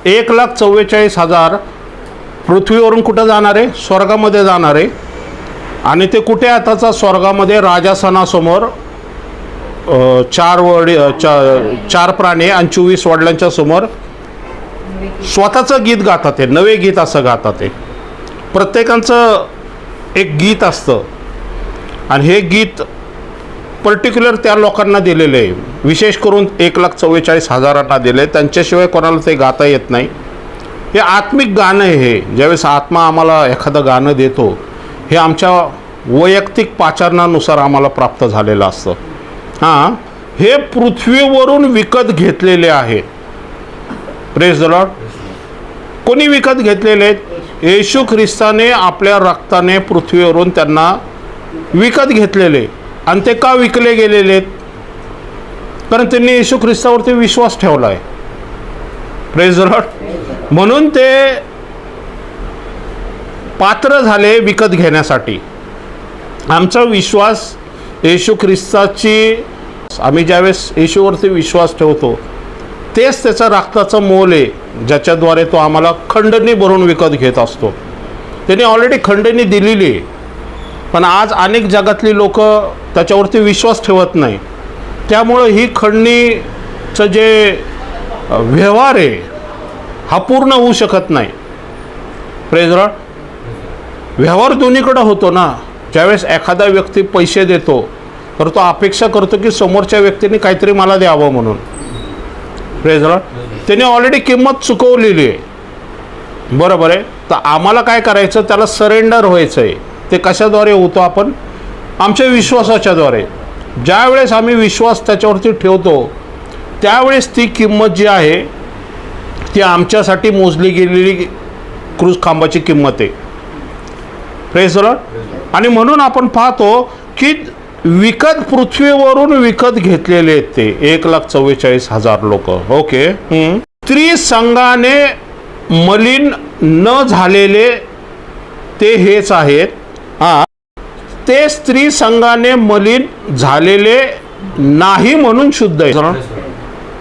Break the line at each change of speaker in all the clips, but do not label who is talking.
1,44,000 पृथ्वीवरून कुठं जाणार आहे? स्वर्गामध्ये जाणार आहे. आणि ते कुठे आताचा? स्वर्गामध्ये राजासनासमोर 4 प्राणी आणि 24 वडिलांच्या समोर स्वतःचं गीत गातात. ते नवे गीत असं गातात. ते प्रत्येकाचं एक गीत असतं आणि हे गीत पर्टिक्युलर त्या लोकांना दिलेलं आहे. विशेष करून 1,44,000 दिले. त्यांच्याशिवाय कोणाला ते गाता येत नाही. हे आत्मिक गाणं आहे. हे ज्यावेळेस आत्मा आम्हाला एखादं गाणं देतो, हे आमच्या वैयक्तिक पाचारणानुसार आम्हाला प्राप्त झालेलं असतं. हां, हे पृथ्वीवरून विकत घेतलेले आहे. Praise the Lord. कोणी विकत घेतलेले आहेत? येशू ख्रिस्ताने आपल्या रक्ताने पृथ्वीवरून त्यांना विकत घेतलेले. आणि ते का विकले गेलेले आहेत? कारण त्यांनी येशू ख्रिस्तावरती विश्वास ठेवला आहे. Praise the Lord. म्हणून ते पात्र झाले विकत घेण्यासाठी. आमचा विश्वास येशू ख्रिस्ताची, आम्ही ज्यावेळेस येशूवरती विश्वास ठेवतो तेच त्याचा रक्ताचं मोल आहे, ज्याच्याद्वारे तो आम्हाला खंडणी भरून विकत घेत असतो. त्याने ऑलरेडी खंडणी दिलेली आहे. पण आज अनेक जगातली लोक त्याच्यावरती विश्वास ठेवत नाही. त्यामुळं ही खंडणीचं जे व्यवहार आहे हा पूर्ण होऊ शकत नाही. Praise the Lord. व्यवहार दोन्हीकडं होतो ना. ज्यावेळेस एखादा व्यक्ती पैसे देतो तर तो अपेक्षा करतो की समोरच्या व्यक्तीने काहीतरी मला द्यावं म्हणून. Praise the Lord. त्याने ऑलरेडी किंमत चुकवलेली आहे. बरोबर आहे. तर आम्हाला काय करायचं? त्याला सरेंडर व्हायचं आहे. ते कशाद्वारे होतो? आपण आमच्या विश्वासाच्याद्वारे. ज्यावेळेस आम्ही विश्वास त्याच्यावरती ठेवतो त्यावेळेस ती किंमत जी आहे ती आमच्यासाठी मोजली गेलेली क्रूज खांबाची किंमत आहे. Praise the Lord. आणि म्हणून आपण पाहतो की विकत, पृथ्वीवरून विकत घेतलेले आहेत ते 1,44,000 लोक. ओके. स्त्री संघाने मलिन न झालेले ते हेच आहेत. ते स्त्री संघाने मलिन झालेले नाही म्हणून शुद्ध आहे.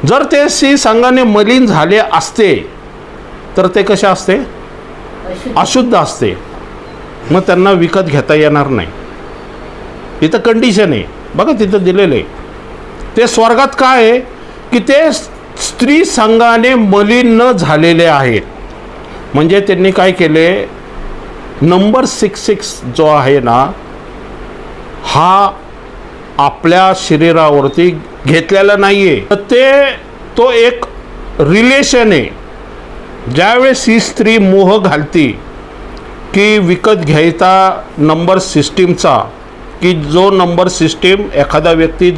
जर ते स्त्री संघाने मलिन झाले असते तर ते कसे असते? अशुद्ध असते. मग त्यांना विकत घेता येणार नाही. इथं कंडिशन आहे बघा, तिथं दिलेलं आहे. ते स्वर्गात काय आहे की ते स्त्री संघाने मलिन न झालेले आहेत. म्हणजे त्यांनी काय केले? नंबर 66 जो आहे ना, हा आपल्या शरीरावरती घेतलेला नाही आहे. तो एक रिलेशन आहे. ज्यावेळेस ही स्त्री मोह घालती की विकत घ्यायचा नंबर सिस्टीमचा, की जो नंबर सिस्टीम एखादा व्यक्ती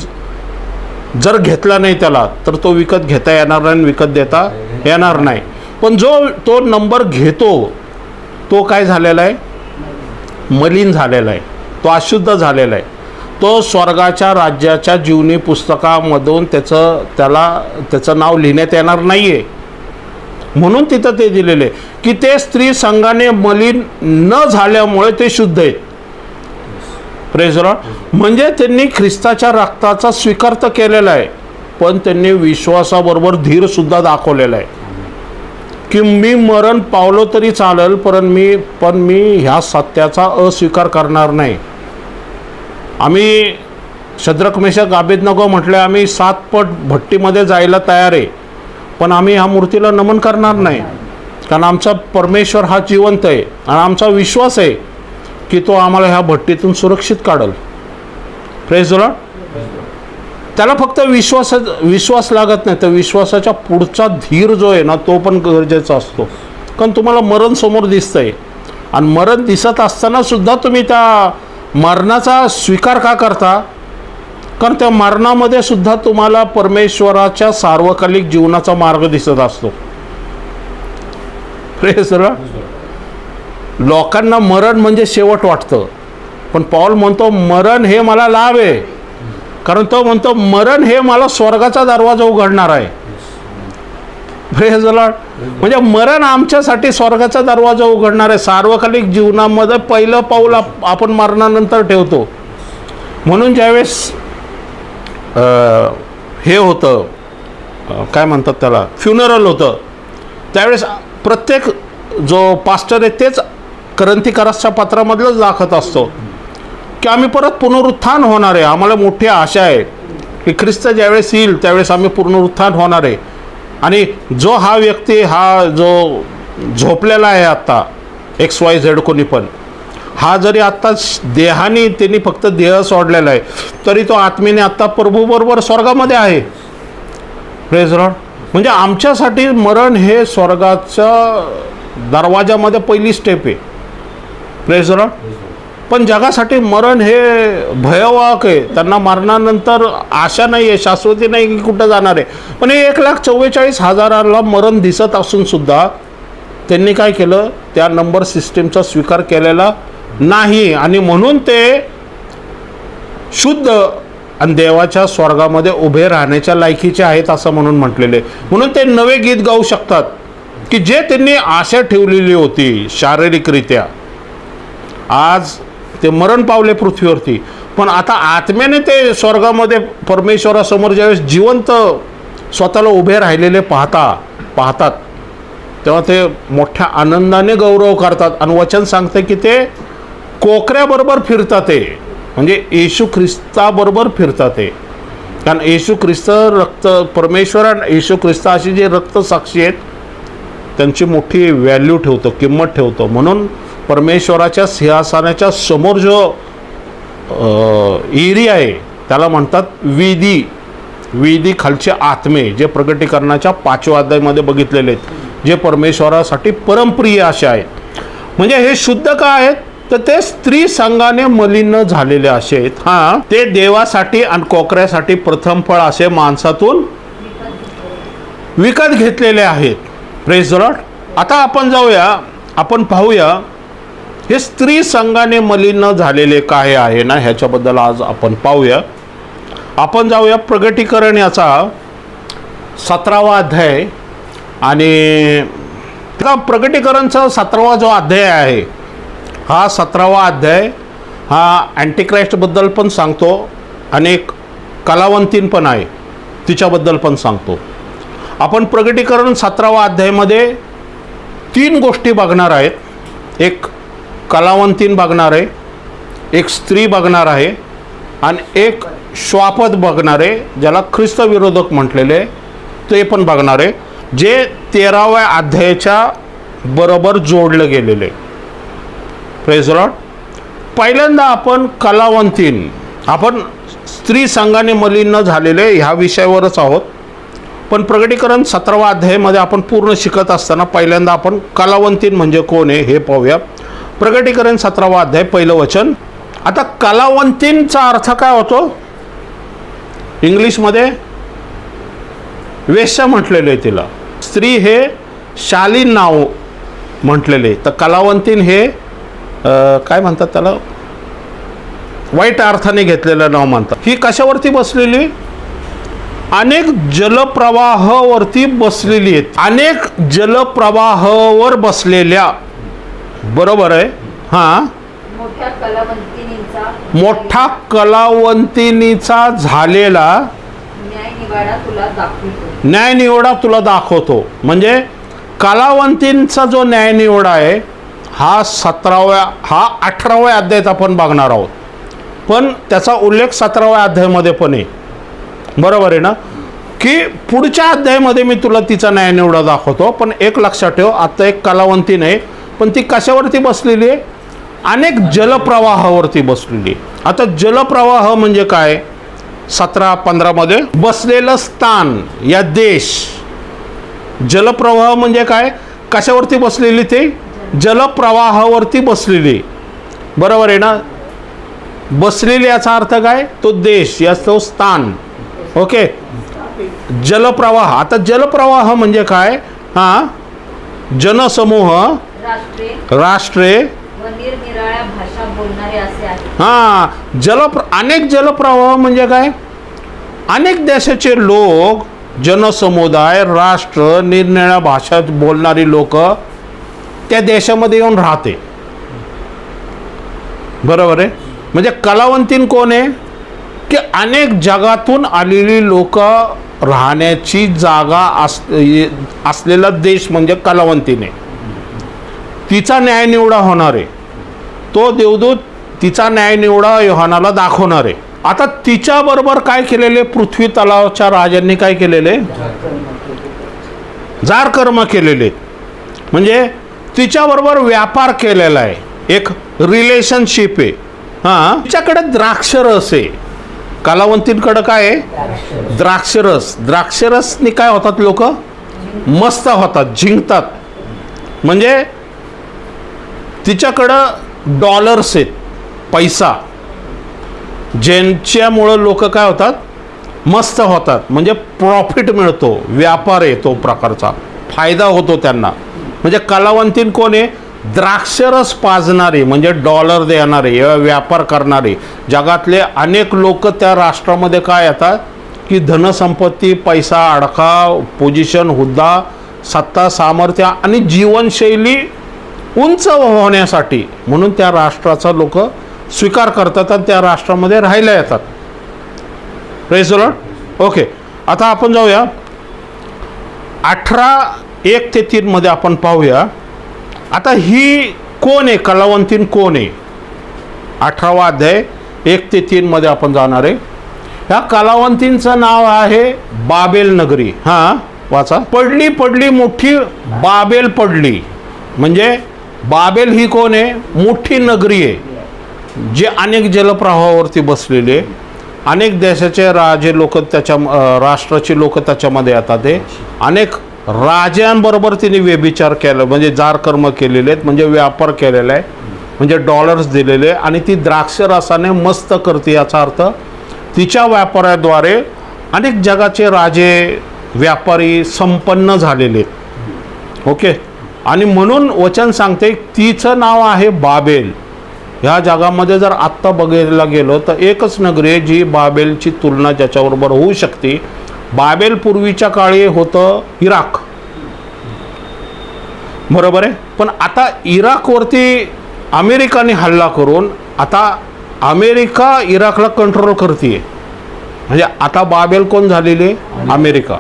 जर घेतला नाही त्याला तर तो विकत घेता येणार नाही, विकत देता येणार नाही. पण जो तो नंबर घेतो तो काय झालेला आहे? मलिन झालेला आहे. तो अशुद्ध झालेला आहे. तो स्वर्गाच्या राज्याच्या जीवनी पुस्तकामधून त्याचं नाव लिहिण्यात येणार नाही आहे. म्हणून तिथं ते दिलेले की ते स्त्री संघाने मलिन न झाल्यामुळे ते शुद्ध आहेत. Praise the Lord. म्हणजे त्यांनी ख्रिस्ताच्या रक्ताचा स्वीकार तर केलेला आहे, पण त्यांनी विश्वासाबरोबर धीर सुद्धा दाखवलेला आहे की मी मरण पावलो तरी चालेल, पण मी ह्या सत्याचा अस्वीकार करणार नाही. आम्ही शद्रक मेषक अबेदनगो म्हटले आम्ही 7 पट भट्टीमध्ये जायला तयार आहे, पण आम्ही ह्या मूर्तीला नमन करणार नाही. कारण आमचा परमेश्वर हा जिवंत आहे आणि आमचा विश्वास आहे की तो आम्हाला ह्या भट्टीतून सुरक्षित काढेल. Praise the Lord. त्याला फक्त विश्वास लागत नाही, तर विश्वासाच्या पुढचा धीर जो आहे ना तो पण गरजेचा असतो. कारण तुम्हाला मरण समोर दिसतंय आणि मरण दिसत असताना सुद्धा तुम्ही त्या मरणाचा स्वीकार का करता? कारण त्या मरणामध्ये सुद्धा तुम्हाला परमेश्वराच्या सार्वकालिक जीवनाचा मार्ग दिसत असतो. Praise the Lord. लोकांना मरण म्हणजे शेवट वाटतं, पण पौल म्हणतो मरण हे मला लाभ आहे. कारण तो म्हणतो मरण हे मला स्वर्गाचा दरवाजा उघडणार आहे. Praise the Lord. म्हणजे मरण आमच्यासाठी स्वर्गाचा दरवाजा उघडणार आहे. सार्वकालिक जीवनामध्ये पहिलं पाऊल आपण मरणानंतर ठेवतो. म्हणून ज्यावेळेस हे होतं, काय म्हणतात त्याला, फ्युनरल होतं, त्यावेळेस प्रत्येक जो पास्टर आहे तेच करंथीकरासच्या पत्रामधलंच दाखवत असतो की आम्ही परत पुनरुत्थान होणार आहे. आम्हाला मोठी आशा आहे की ख्रिस्त ज्यावेळेस येईल त्यावेळेस आम्ही पुनरुत्थान होणार आहे. आणि जो हा व्यक्ती हा जो झोपलेला आहे आत्ता XYZ कोणी पण, हा जरी आत्ता देहाने त्यांनी फक्त देह सोडलेला आहे तरी तो आत्मेने आत्ता प्रभूबरोबर स्वर्गामध्ये आहे. Praise Lord. म्हणजे आमच्यासाठी मरण हे स्वर्गाच्या दरवाजामध्ये पहिली स्टेप आहे. Praise Lord. पण जगासाठी मरण हे भयावह आहे. त्यांना मरणानंतर आशा नाही आहे, शाश्वती नाही की कुठं जाणार आहे. पण हे 1,44,000 मरण दिसत असून सुद्धा त्यांनी काय केलं, त्या नंबर सिस्टीमचा स्वीकार केलेला नाही आणि म्हणून ते शुद्ध आणि देवाच्या स्वर्गामध्ये उभे राहण्याच्या लायकीचे आहेत असं म्हणून म्हटलेले. म्हणून ते नवे गीत गाऊ शकतात की जे त्यांनी आशा ठेवलेली होती शारीरिकरित्या. आज ते मरण पावले पृथ्वीवरती, पण आता आत्म्याने ते स्वर्गामध्ये परमेश्वरासमोर ज्यावेळेस जिवंत स्वतःला उभे राहिलेले पाहतात तेव्हा ते मोठ्या आनंदाने गौरव करतात. आणि वचन सांगते की ते कोकऱ्याबरोबर फिरतात, ते म्हणजे येशू ख्रिस्ताबरोबर फिरतात. ते कारण येशू ख्रिस्त रक्त परमेश्वर आणि येशू ख्रिस्त अशी जे रक्तसाक्षी आहेत त्यांची मोठी व्हॅल्यू ठेवतो, किंमत ठेवतो. म्हणून परमेश्वराच्या सिंहासनाच्या समोर जो एरिया आहे त्याला म्हणतात वेदी खालचे आत्मे, जे प्रगटीकरणाच्या 5व्या अध्यायामध्ये बघितलेले आहेत, जे परमेश्वरासाठी परमप्रिय असे आहेत. म्हणजे हे शुद्ध का आहेत तर ते स्त्री संघाने मलिन झालेले असे आहेत. हां, ते देवासाठी आणि कोकऱ्यासाठी प्रथम फळ असे माणसातून विकत घेतलेले आहेत. Praise the Lord. आता आपण जाऊया, आपण पाहूया हे स्त्री संघाने मलिन झालेले काय आहे ना, ह्याच्याबद्दल आज आपण पाहूया. आपण जाऊया प्रगटीकरण याचा 17वा अध्याय. आणि प्रगटीकरणचा 17वा जो अध्याय आहे, हा 17वा अध्याय हा अँटिक्राइस्टबद्दल पण सांगतो, अनेक कलावंतीन पण आहे तिच्याबद्दल पण सांगतो. आपण प्रगटीकरण 17वा अध्यायामध्ये 3 गोष्टी बघणार आहेत. एक कलावंतीन बघणार आहे, एक स्त्री बघणार आहे आणि एक श्वापद बघणार आहे, ज्याला ख्रिस्त विरोधक म्हटलेले ते पण बघणार आहे, जे 13व्या अध्यायाच्या बरोबर जोडलं गेलेले. Praise Lord. पहिल्यांदा आपण कलावंतीन, आपण स्त्री संघाने मलिन झालेले ह्या विषयावरच आहोत. पण प्रगटीकरण 17वा अध्यायामध्ये आपण पूर्ण शिकत असताना पहिल्यांदा आपण कलावंतीन म्हणजे कोण आहे हे पाहूया. प्रगटीकरण 17वा अध्याय पहिलं वचन. आता कलावंतींचा अर्थ काय होतो? इंग्लिशमध्ये वेश्या म्हटलेले आहे तिला. स्त्री हे शालीन नाव म्हटलेले, तर कलावंतीन हे काय म्हणतात त्याला, वाईट अर्थाने घेतलेलं नाव म्हणतात. ही कशावरती बसलेली? अनेक जलप्रवाहावरती बसलेली आहेत. अनेक जलप्रवाहावर बसलेल्या, बरोबर आहे. हां, मोठा कलावंतिनीचा झालेला न्यायनिवडा तुला दाखवतो. म्हणजे कलावंतींचा जो न्यायनिवडा आहे हा 18व्या अध्यायात आपण बघणार आहोत. पण त्याचा उल्लेख 17व्या अध्यायामध्ये पण आहे, बरोबर आहे ना, की पुढच्या अध्यायामध्ये मी तुला तिचा न्यायनिवडा दाखवतो. पण एक लक्षात ठेव, आता एक कलावंती नाही, पण ती कशावरती बसलेली आहे? अनेक जलप्रवाहावरती बसलेली. आता जलप्रवाह म्हणजे काय? 17-15 मध्ये बसलेलं स्थान या देश. जलप्रवाह म्हणजे काय? कशावरती बसलेली? ते जलप्रवाहावरती बसलेली, बरोबर आहे ना. बसलेली याचा अर्थ काय? तो देश, याचं स्थान. ओके. जलप्रवाह. आता जलप्रवाह म्हणजे काय? हां, जनसमूह, राष्ट्रे,
निरनिराळ्या भाषा बोलणारे असे आहेत.
हां, अनेक जलप्रवाह म्हणजे काय? अनेक देशाचे लोक, जनसमुदाय, राष्ट्र, निरनिराळ्या भाषा बोलणारी लोक त्या देशामध्ये येऊन राहते, बरोबर आहे. म्हणजे कलावंतीन कोण आहे? की अनेक जगातून आलेली लोक राहण्याची जागा असलेला देश म्हणजे कलावंतीने. तिचा न्यायनिवडा होणार आहे. तो देवदूत तिचा न्यायनिवडा योहानाला दाखवणार आहे. आता तिच्याबरोबर काय केलेले, पृथ्वी तलावाच्या राजांनी काय केलेले, जार कर्म केलेले. म्हणजे तिच्याबरोबर व्यापार केलेला आहे, एक रिलेशनशिप आहे. हां, तिच्याकडे द्राक्षरस आहे. कलावंतींकडं काय आहे, द्राक्षरस. द्राक्षरसनी काय होतात, लोक मस्त होतात, जिंकतात. म्हणजे तिच्याकडं डॉलर्स आहेत, पैसा, ज्यांच्यामुळं लोक काय होतात, मस्त होतात. म्हणजे प्रॉफिट मिळतो, व्यापार आहे तो प्रकारचा, फायदा होतो त्यांना. म्हणजे कलावंतीन कोण आहे, द्राक्षरस पाजणारे, म्हणजे डॉलर देणारे, व्यापार करणारे. जगातले अनेक लोक त्या राष्ट्रामध्ये काय येतात की धनसंपत्ती, पैसा, अडका, पोझिशन, हुद्दा, सत्ता, सामर्थ्य आणि जीवनशैली उंच होण्यासाठी म्हणून त्या राष्ट्राचा लोक स्वीकार करतात आणि त्या राष्ट्रामध्ये राहायला येतात. Praise the Lord. ओके, आता आपण जाऊया 18:1-3 मध्ये आपण पाहूया. आता ही कोण आहे, कलावंतीन कोण आहे? 18वा अध्याय 1-3 मध्ये आपण जाणार आहे. ह्या कलावंतींचं नाव आहे बाबेल नगरी. हां, वाचा. पडली पडली मोठी बाबेल पडली. म्हणजे बाबेल ही कोण आहे, मोठी नगरी आहे, जे अनेक जलप्रवाहावरती बसलेले, अनेक देशाचे राजे लोक त्याच्या, राष्ट्राचे लोक त्याच्यामध्ये येतात. ते अनेक राजांबरोबर तिने व्यभिचार केला, म्हणजे जार कर्म केलेले आहेत, म्हणजे व्यापार केलेला आहे, म्हणजे डॉलर्स दिलेले. आणि ती द्राक्षरसाने मस्त करते. याचा अर्थ तिच्या व्यापाराद्वारे अनेक जगाचे राजे, व्यापारी संपन्न झालेले आहेत. ओके, आणि म्हणून वचन सांगते तिचं नाव आहे बाबेल. ह्या जगामध्ये जर आत्ता बघायला गेलो तर एकच नगरी आहे जी बाबेलची तुलना ज्याच्याबरोबर होऊ शकते. बाबेल पूर्वीच्या काळी होतं इराक, बरोबर आहे. पण आता इराकवरती अमेरिकाने हल्ला करून आता अमेरिका इराकला कंट्रोल करते. म्हणजे आता बाबेल कोण झालेली, अमेरिका.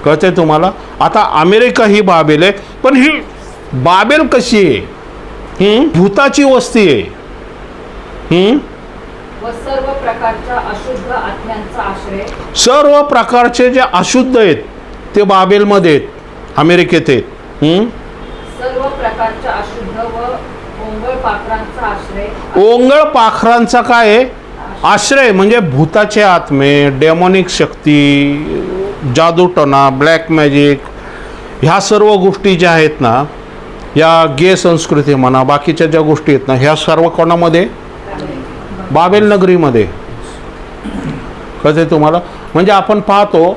कळते तुम्हाला? आता अमेरिका ही बाबेल आहे. पण ही बाबेल कशी आहे, भूताची वस्ती आहे.
व सर्व प्रकारच्या अशुद्ध आत्म्यांचा आश्रय.
सर्व प्रकारचे जे अशुद्ध आहेत ते बाबेलमध्ये आहेत, अमेरिकेत आहेत.
सर्व प्रकारच्या अशुद्ध व ओंगळ पाखरांचा आश्रय.
ओंगळ पाखरांचा काय आहे, आश्रय. म्हणजे भूताचे आत्मे, डेमोनिक शक्ती, जादूटोना, ब्लॅक मॅजिक, ह्या सर्व गोष्टी ज्या आहेत ना, या गे संस्कृती म्हणा, बाकीच्या ज्या गोष्टी आहेत ना, ह्या सर्व कोणामध्ये, बाबेल नगरीमध्ये. कळते तुम्हाला? म्हणजे आपण पाहतो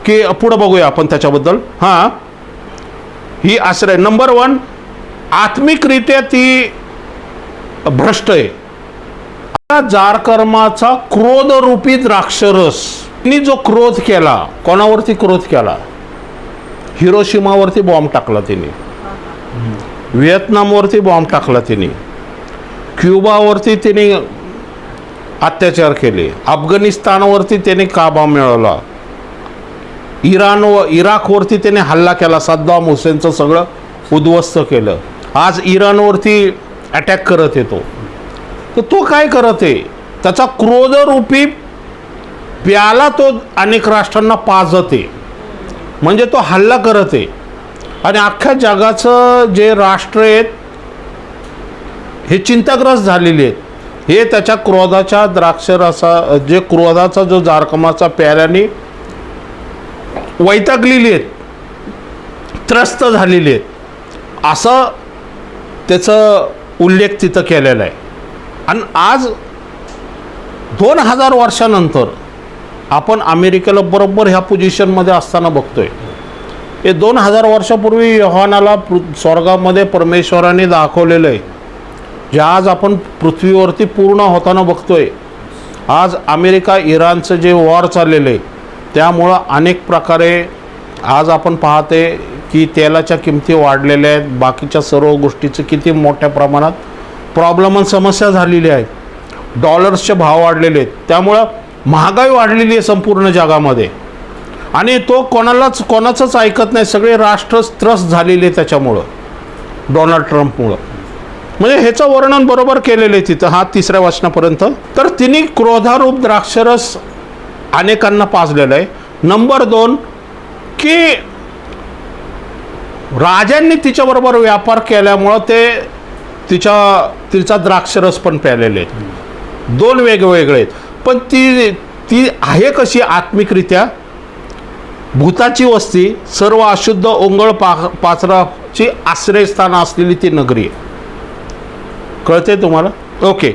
की पुढं बघूया आपण त्याच्याबद्दल. हां, ही आश्रय नंबर 1, आत्मिकरित्या ती भ्रष्ट आहे. जार कर्माचा क्रोधरूपी द्राक्षरस. तिने जो क्रोध केला, कोणावरती क्रोध केला, हिरोशिमावरती बॉम्ब टाकला तिने, व्हिएतनामवरती बॉम्ब टाकला तिने, क्युबावरती तिने अत्याचार केले, अफगाणिस्तानवरती त्याने काबा मिळवला, इराकवरती त्याने हल्ला केला, सद्दाम हुसेनचं सगळं उद्ध्वस्त केलं. आज इराणवरती अटॅक करत येतो. तर तो काय करत आहे, त्याचा क्रोधरूपी प्याला तो अनेक राष्ट्रांना पाजत आहे. म्हणजे तो हल्ला करत आहे. आणि अख्ख्या जगाचं जे राष्ट्र आहेत हे चिंताग्रस्त झालेले आहेत. हे त्याच्या क्रोधाच्या द्राक्षरसा, जे क्रोधाचा जो जारकमाचा प्याल्याने वैतागलेली आहेत, त्रस्त झालेली आहेत, असं त्याचं उल्लेख तिथं केलेला आहे. आणि आज 2000 वर्षानंतर आपण अमेरिकेला बरोबर ह्या पोझिशनमध्ये असताना बघतोय. हे 2000 वर्षापूर्वी योहानाला स्वर्गामध्ये परमेश्वराने दाखवलेलं आहे, जे आज आपण पृथ्वीवरती पूर्ण होताना बघतोय. आज अमेरिका इराणचं जे वॉर चाललेलं आहे त्यामुळं अनेक प्रकारे आज आपण पाहते की तेलाच्या किमती वाढलेल्या आहेत, बाकीच्या सर्व गोष्टीचं किती मोठ्या प्रमाणात प्रॉब्लेम आणि समस्या झालेली आहेत, डॉलर्सचे भाव वाढलेले आहेत. त्यामुळं महागाई वाढलेली आहे संपूर्ण जगामध्ये आणि तो कोणाचंच ऐकत नाही. सगळे राष्ट्र त्रस्त झालेले त्याच्यामुळं डोनाल्ड ट्रम्पमुळं. म्हणजे ह्याचं वर्णन बरोबर केलेलं आहे तिथं हा 3ऱ्या वचनापर्यंत. तर तिने क्रोधारूप द्राक्षरस अनेकांना पाजलेलं आहे. नंबर 2 की राजांनी तिच्याबरोबर व्यापार केल्यामुळं ते तिचा द्राक्षरस पण प्यालेले आहेत. 2 वेगवेगळे आहेत. पण ती आहे कशी आत्मिकरित्या भूताची वस्ती, सर्व अशुद्ध ओंगळ पाचराची आश्रयस्थान असलेली ती नगरी आहे. कळते तुम्हाला? ओके.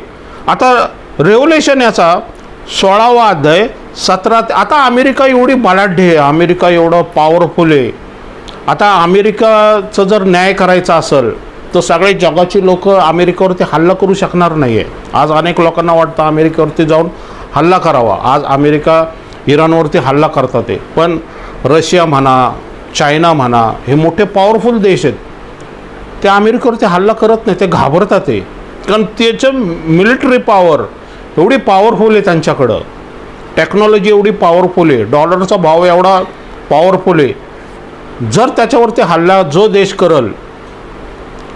आता रेव्होल्युशन याचा 16वा अध्याय 17. आता अमेरिका एवढी बलाढ्य आहे, अमेरिका एवढं पॉवरफुल आहे. आता अमेरिकाचं जर न्याय करायचा असेल तर सगळे जगाची लोक अमेरिकेवरती हल्ला करू शकणार नाही आहे. आज अनेक लोकांना वाटतं अमेरिकेवरती जाऊन हल्ला करावा. आज अमेरिका इराणवरती हल्ला करतात आहे. पण रशिया म्हणा, चायना म्हणा, हे मोठे पॉवरफुल देश आहेत. ते अमेरिकेवरती हल्ला करत नाही, ते घाबरतात आहे. कारण त्याचं मिलिटरी पॉवर एवढी पॉवरफुल आहे, त्यांच्याकडं टेक्नॉलॉजी एवढी पॉवरफुल आहे, डॉलरचा भाव एवढा पॉवरफुल आहे. जर त्याच्यावरती हल्ला जो देश करल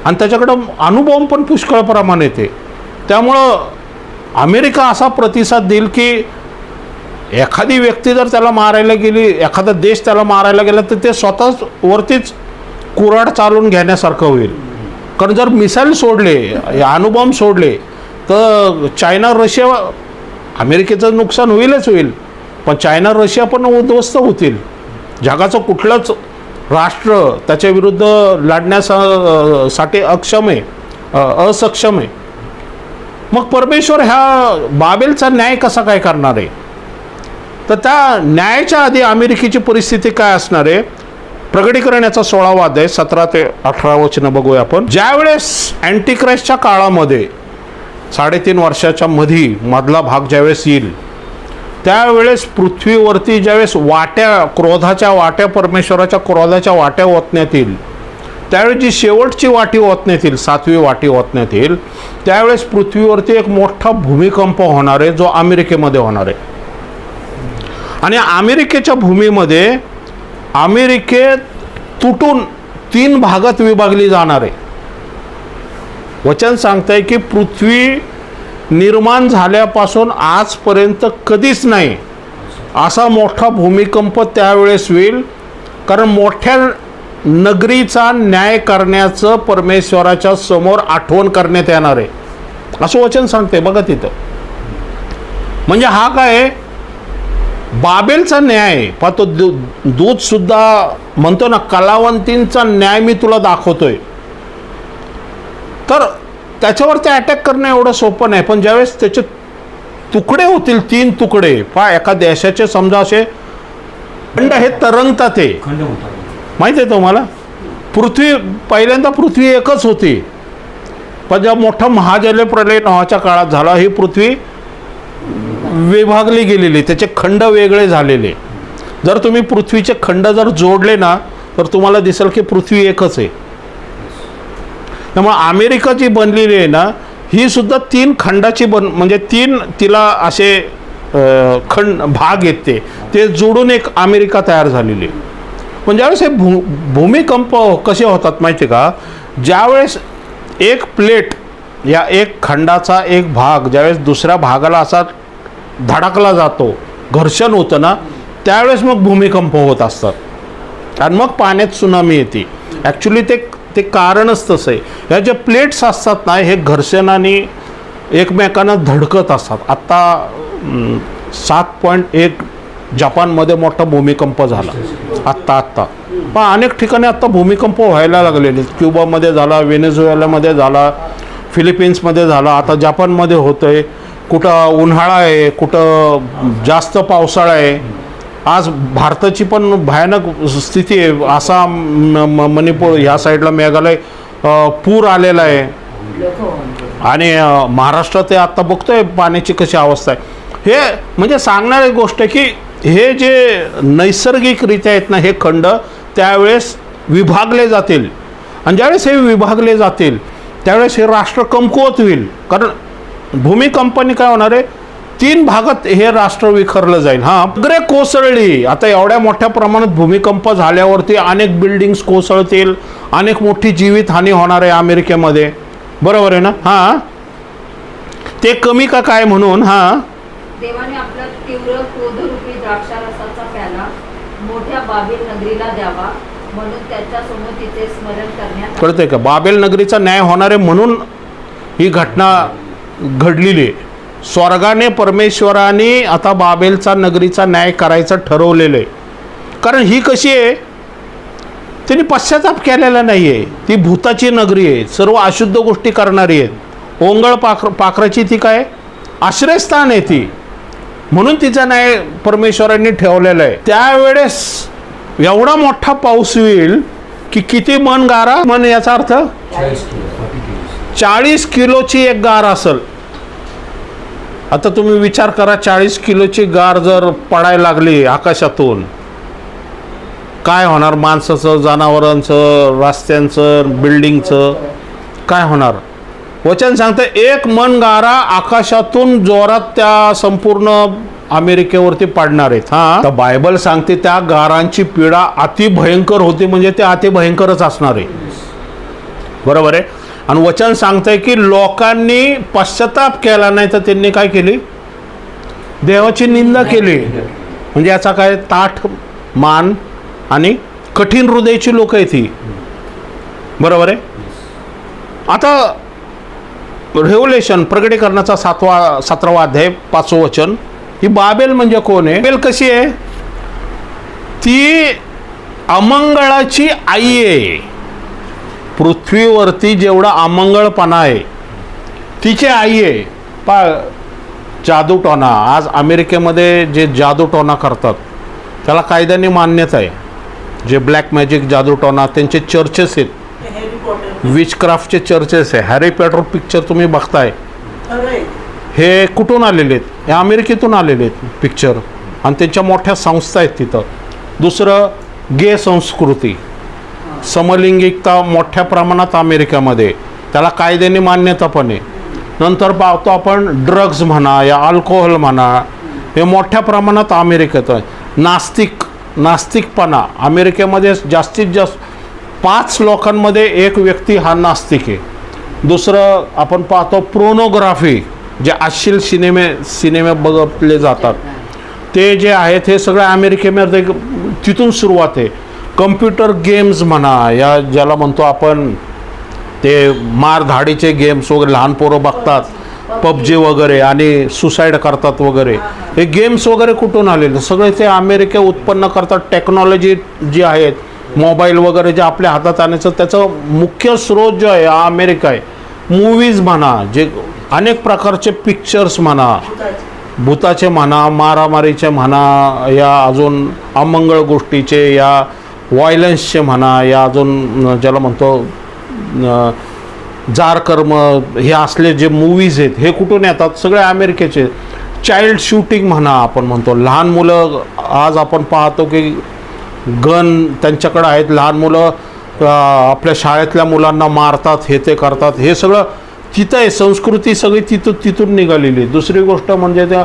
आणि त्याच्याकडं अनुभव पण पुष्कळ प्रमाणात आहे, त्यामुळं अमेरिका असा प्रतिसाद देईल की एखादी व्यक्ती जर त्याला मारायला गेली, एखादा देश त्याला मारायला गेला तर ते स्वतःच वरतीच कुऱ्हाड चालून घेण्यासारखं होईल. कारण जर मिसाईल सोडले, अणुबॉम्ब सोडले तर चायना रशिया, अमेरिकेचं नुकसान होईलच होईल, पण चायना रशिया पण उद्ध्वस्त होतील. जगाचं कुठलंच राष्ट्र त्याच्या विरुद्ध लढण्यासाठी असक्षम आहे. मग परमेश्वर ह्या बाबेलचा न्याय कसा काय करणार आहे? तर त्या न्यायाच्या आधी अमेरिकेची परिस्थिती काय असणार आहे? प्रगटीकरण याचा 16वा अध्याय 17 ते 18 वचनं बघूया आपण. ज्यावेळेस अँटिक्राइस्टच्या काळामध्ये 3.5 वर्षाच्या मधला भाग ज्यावेळेस येईल, त्यावेळेस पृथ्वीवरती ज्यावेळेस क्रोधाच्या वाट्या, परमेश्वराच्या क्रोधाच्या वाट्या ओतण्यात येईल, त्यावेळेस जी शेवटची वाटी ओतण्यात येईल, 7वी वाटी ओतण्यात येईल, त्यावेळेस पृथ्वीवरती एक मोठा भूमिकंप होणार आहे, जो अमेरिकेमध्ये होणार आहे. आणि अमेरिकेच्या भूमीमध्ये अमेरिकेत तुटून 3 भागात विभागली जाणार आहे. वचन सांगताय की पृथ्वी निर्माण झाल्यापासून आजपर्यंत कधीच नाही असा मोठा भूमिकंप त्यावेळेस होईल. कारण मोठ्या नगरीचा न्याय करण्याचं परमेश्वराच्या समोर आठवण करण्यात येणार आहे, असं वचन सांगते. बघा तिथं, म्हणजे हा काय बाबेलचा न्याय पा तो दूत सुद्धा म्हणतो ना, कलावंतींचा न्याय मी तुला दाखवतोय. तर त्याच्यावरती अटॅक करणं एवढं सोपं नाही. पण ज्यावेळेस त्याचे तुकडे होतील, 3 तुकडे पा एका देशाचे, समजा असे खंड हे तरंगतात, ते माहिती आहे तुम्हाला. पहिल्यांदा पृथ्वी एकच होती, पण जेव्हा मोठा महाजलप्रलय नावाच्या काळात झाला, ही पृथ्वी विभागली गेलेली, त्याचे खंड वेगळे झालेले. जर तुम्ही पृथ्वीचे खंड जर जोडले ना, तर तुम्हाला दिसेल की पृथ्वी एकच आहे. त्यामुळे अमेरिका जी बनलेली आहे ना, ही सुद्धा 3 खंडाची म्हणजे 3 तिला असे भाग येते, ते जोडून एक अमेरिका तयार झालेली आहे. पण ज्यावेळेस हे भूमिकंप कसे होतात माहिती आहे का? ज्यावेळेस एक प्लेट या एक खंडाचा एक भाग ज्यावेळेस दुसऱ्या भागाला असा धडकला जातो, घर्षण होतं ना, त्यावेळेस मग भूमिकंप होत असतात आणि मग पाण्यात त्सुनामी येते. ॲक्च्युली ते कारणच तसं आहे. ह्या ज्या प्लेट्स असतात ना, हे घर्षणाने एकमेकांना धडकत असतात. आत्ता 7.1 जपानमध्ये मोठा भूमिकंप झाला आत्ता. पण अनेक ठिकाणी आत्ता भूमिकंप व्हायला लागलेले. क्युबामध्ये झाला, व्हेनेझुएलामध्ये झाला, फिलिपिन्समध्ये झाला, आता जपानमध्ये होतं आहे. कुठं उन्हाळा आहे, कुठं जास्त पावसाळा आहे. आज भारताची पण भयानक स्थिती आहे. आसाम, मणिपूर ह्या साईडला, मेघालय पूर आलेला आहे. आणि महाराष्ट्रात आत्ता बघतोय पाण्याची कशी अवस्था आहे. हे म्हणजे सांगणारी गोष्ट की हे जे नैसर्गिकरित्या आहेत ना, हे खंड त्यावेळेस विभागले जातील. आणि ज्यावेळेस हे विभागले जातील त्यावेळेस हे राष्ट्र कमकुवत होईल. कारण भूमिकंपाने काय होणार आहे, 3 भागात हे राष्ट्र विखरलं जाईल. सगळे कोसळली. आता एवढ्या मोठ्या प्रमाणात भूमिकंप झाल्यावरती अनेक बिल्डिंग्स कोसळतील, अनेक मोठी जीवितहानी होणार आहे अमेरिकेमध्ये, बरोबर आहे ना. ते कमी का काय म्हणून
देवाने आपला तीव्र क्रोधरूपी द्राक्षारसाचा प्याला मोठ्या बाबेल नगरीला द्यावा म्हणून त्याच्या समोर तिचे स्मरण करण्यात
कळतंय का. बाबेल नगरीचा न्याय होणार आहे म्हणून ही घटना घडलेली आहे. स्वर्गाने परमेश्वराने आता बाबेलचा नगरीचा न्याय करायचं ठरवलेलं आहे. कारण ही कशी आहे, त्यांनी पश्चाताप केलेला नाही आहे. ती भूताची नगरी आहे, सर्व अशुद्ध गोष्टी करणारी आहेत. ओंगळ पाखराची ती काय आश्रयस्थान आहे ती, म्हणून तिचा न्याय परमेश्वरांनी ठेवलेला आहे. त्यावेळेस एवढा मोठा पाऊस होईल की किती मन गारा, मन याचा अर्थ 40 किलोची एक गार असेल. आता तुम्ही विचार करा, 40 किलोची गार जर पडायला लागली आकाशातून, काय होणार माणसाचं, जनावरांचं, रस्त्यांचं, बिल्डिंगचं काय होणार. वचन सांगतं एक मन गारा आकाशातून जोरात त्या संपूर्ण अमेरिकेवरती पडणार आहेत. तर बायबल सांगते त्या गारांची पीडा अति भयंकर होती, म्हणजे ते अति भयंकरच असणार आहे, बरोबर आहे. आणि वचन सांगतंय की लोकांनी पश्चाताप केला नाही तर त्यांनी काय केली, देवाची निंदा केली. म्हणजे याचा काय ताठ मान आणि कठीण हृदयाची लोक आहेत ही, बरोबर आहे. आता रेव्होल्यूशन प्रकटीकरणाचा 17वा अध्याय 5वं वचन. ही बाबेल म्हणजे कोण आहे. बाबेल कशी आहे, ती अमंगळाची आई आहे. पृथ्वीवरती जेवढा अमंगळपणा आहे तिची आई आहे. जादूटोणा, आज अमेरिकेमध्ये जे जादूटोणा करतात त्याला कायद्याने मान्यता आहे. जे ब्लॅक मॅजिक जादूटोणा, त्यांचे चर्चेस आहेत, विचक्राफ्टचे चर्चेस आहे. हॅरी पॉटर पिक्चर तुम्ही बघताय, हे कुठून आलेले आहेत, हे अमेरिकेतून आलेले आहेत पिक्चर, आणि त्यांच्या मोठ्या संस्था आहेत तिथं. दुसरं गे संस्कृती, समलिंगिकता मोठ्या प्रमाणात अमेरिकेमध्ये, त्याला कायद्याने मान्यता पण आहे. नंतर पाहतो आपण ड्रग्ज म्हणा या अल्कोहोल म्हणा, हे मोठ्या प्रमाणात अमेरिकेत आहे. नास्तिकपणा अमेरिकेमध्ये जास्तीत जास्त 5 लोकांमध्ये एक व्यक्ती हा नास्तिक आहे. दुसरं आपण पाहतो प्रोनोग्राफी, जे अश्लील सिनेमे बघितले जातात ते जे आहेत, हे सगळं अमेरिकेमध्ये तिथून सुरुवात आहे. कम्प्युटर गेम्स म्हणा, या ज्याला म्हणतो आपण ते मारधाडीचे गेम्स वगैरे, लहान पोरं बघतात PUBG वगैरे आणि सुसाईड करतात वगैरे, हे गेम्स वगैरे कुठून आलेले, सगळे ते अमेरिका उत्पन्न करतात. टेक्नॉलॉजी जी आहेत, मोबाईल वगैरे जे आपल्या हातात आणायचं, त्याचं मुख्य स्रोत जो आहे हा अमेरिका आहे. मूवीज म्हणा, जे अनेक प्रकारचे पिक्चर्स म्हणा, भूताचे म्हणा, मारामारीचे म्हणा, या अजून अमंगळ गोष्टीचे, या व्हायलन्सचे म्हणा, या अजून ज्याला म्हणतो जार कर्म, हे असले जे मूवीज आहेत हे कुठून येतात, सगळे अमेरिकेचे. चाइल्ड शूटिंग म्हणा, आपण म्हणतो लहान मुलं, आज आपण पाहतो की गन त्यांच्याकडे आहेत, लहान मुलं आपल्या शाळेतल्या मुलांना मारतात, हे ते करतात, हे सगळं तिथं आहे. संस्कृती सगळी तिथून निघालेली. दुसरी गोष्ट म्हणजे त्या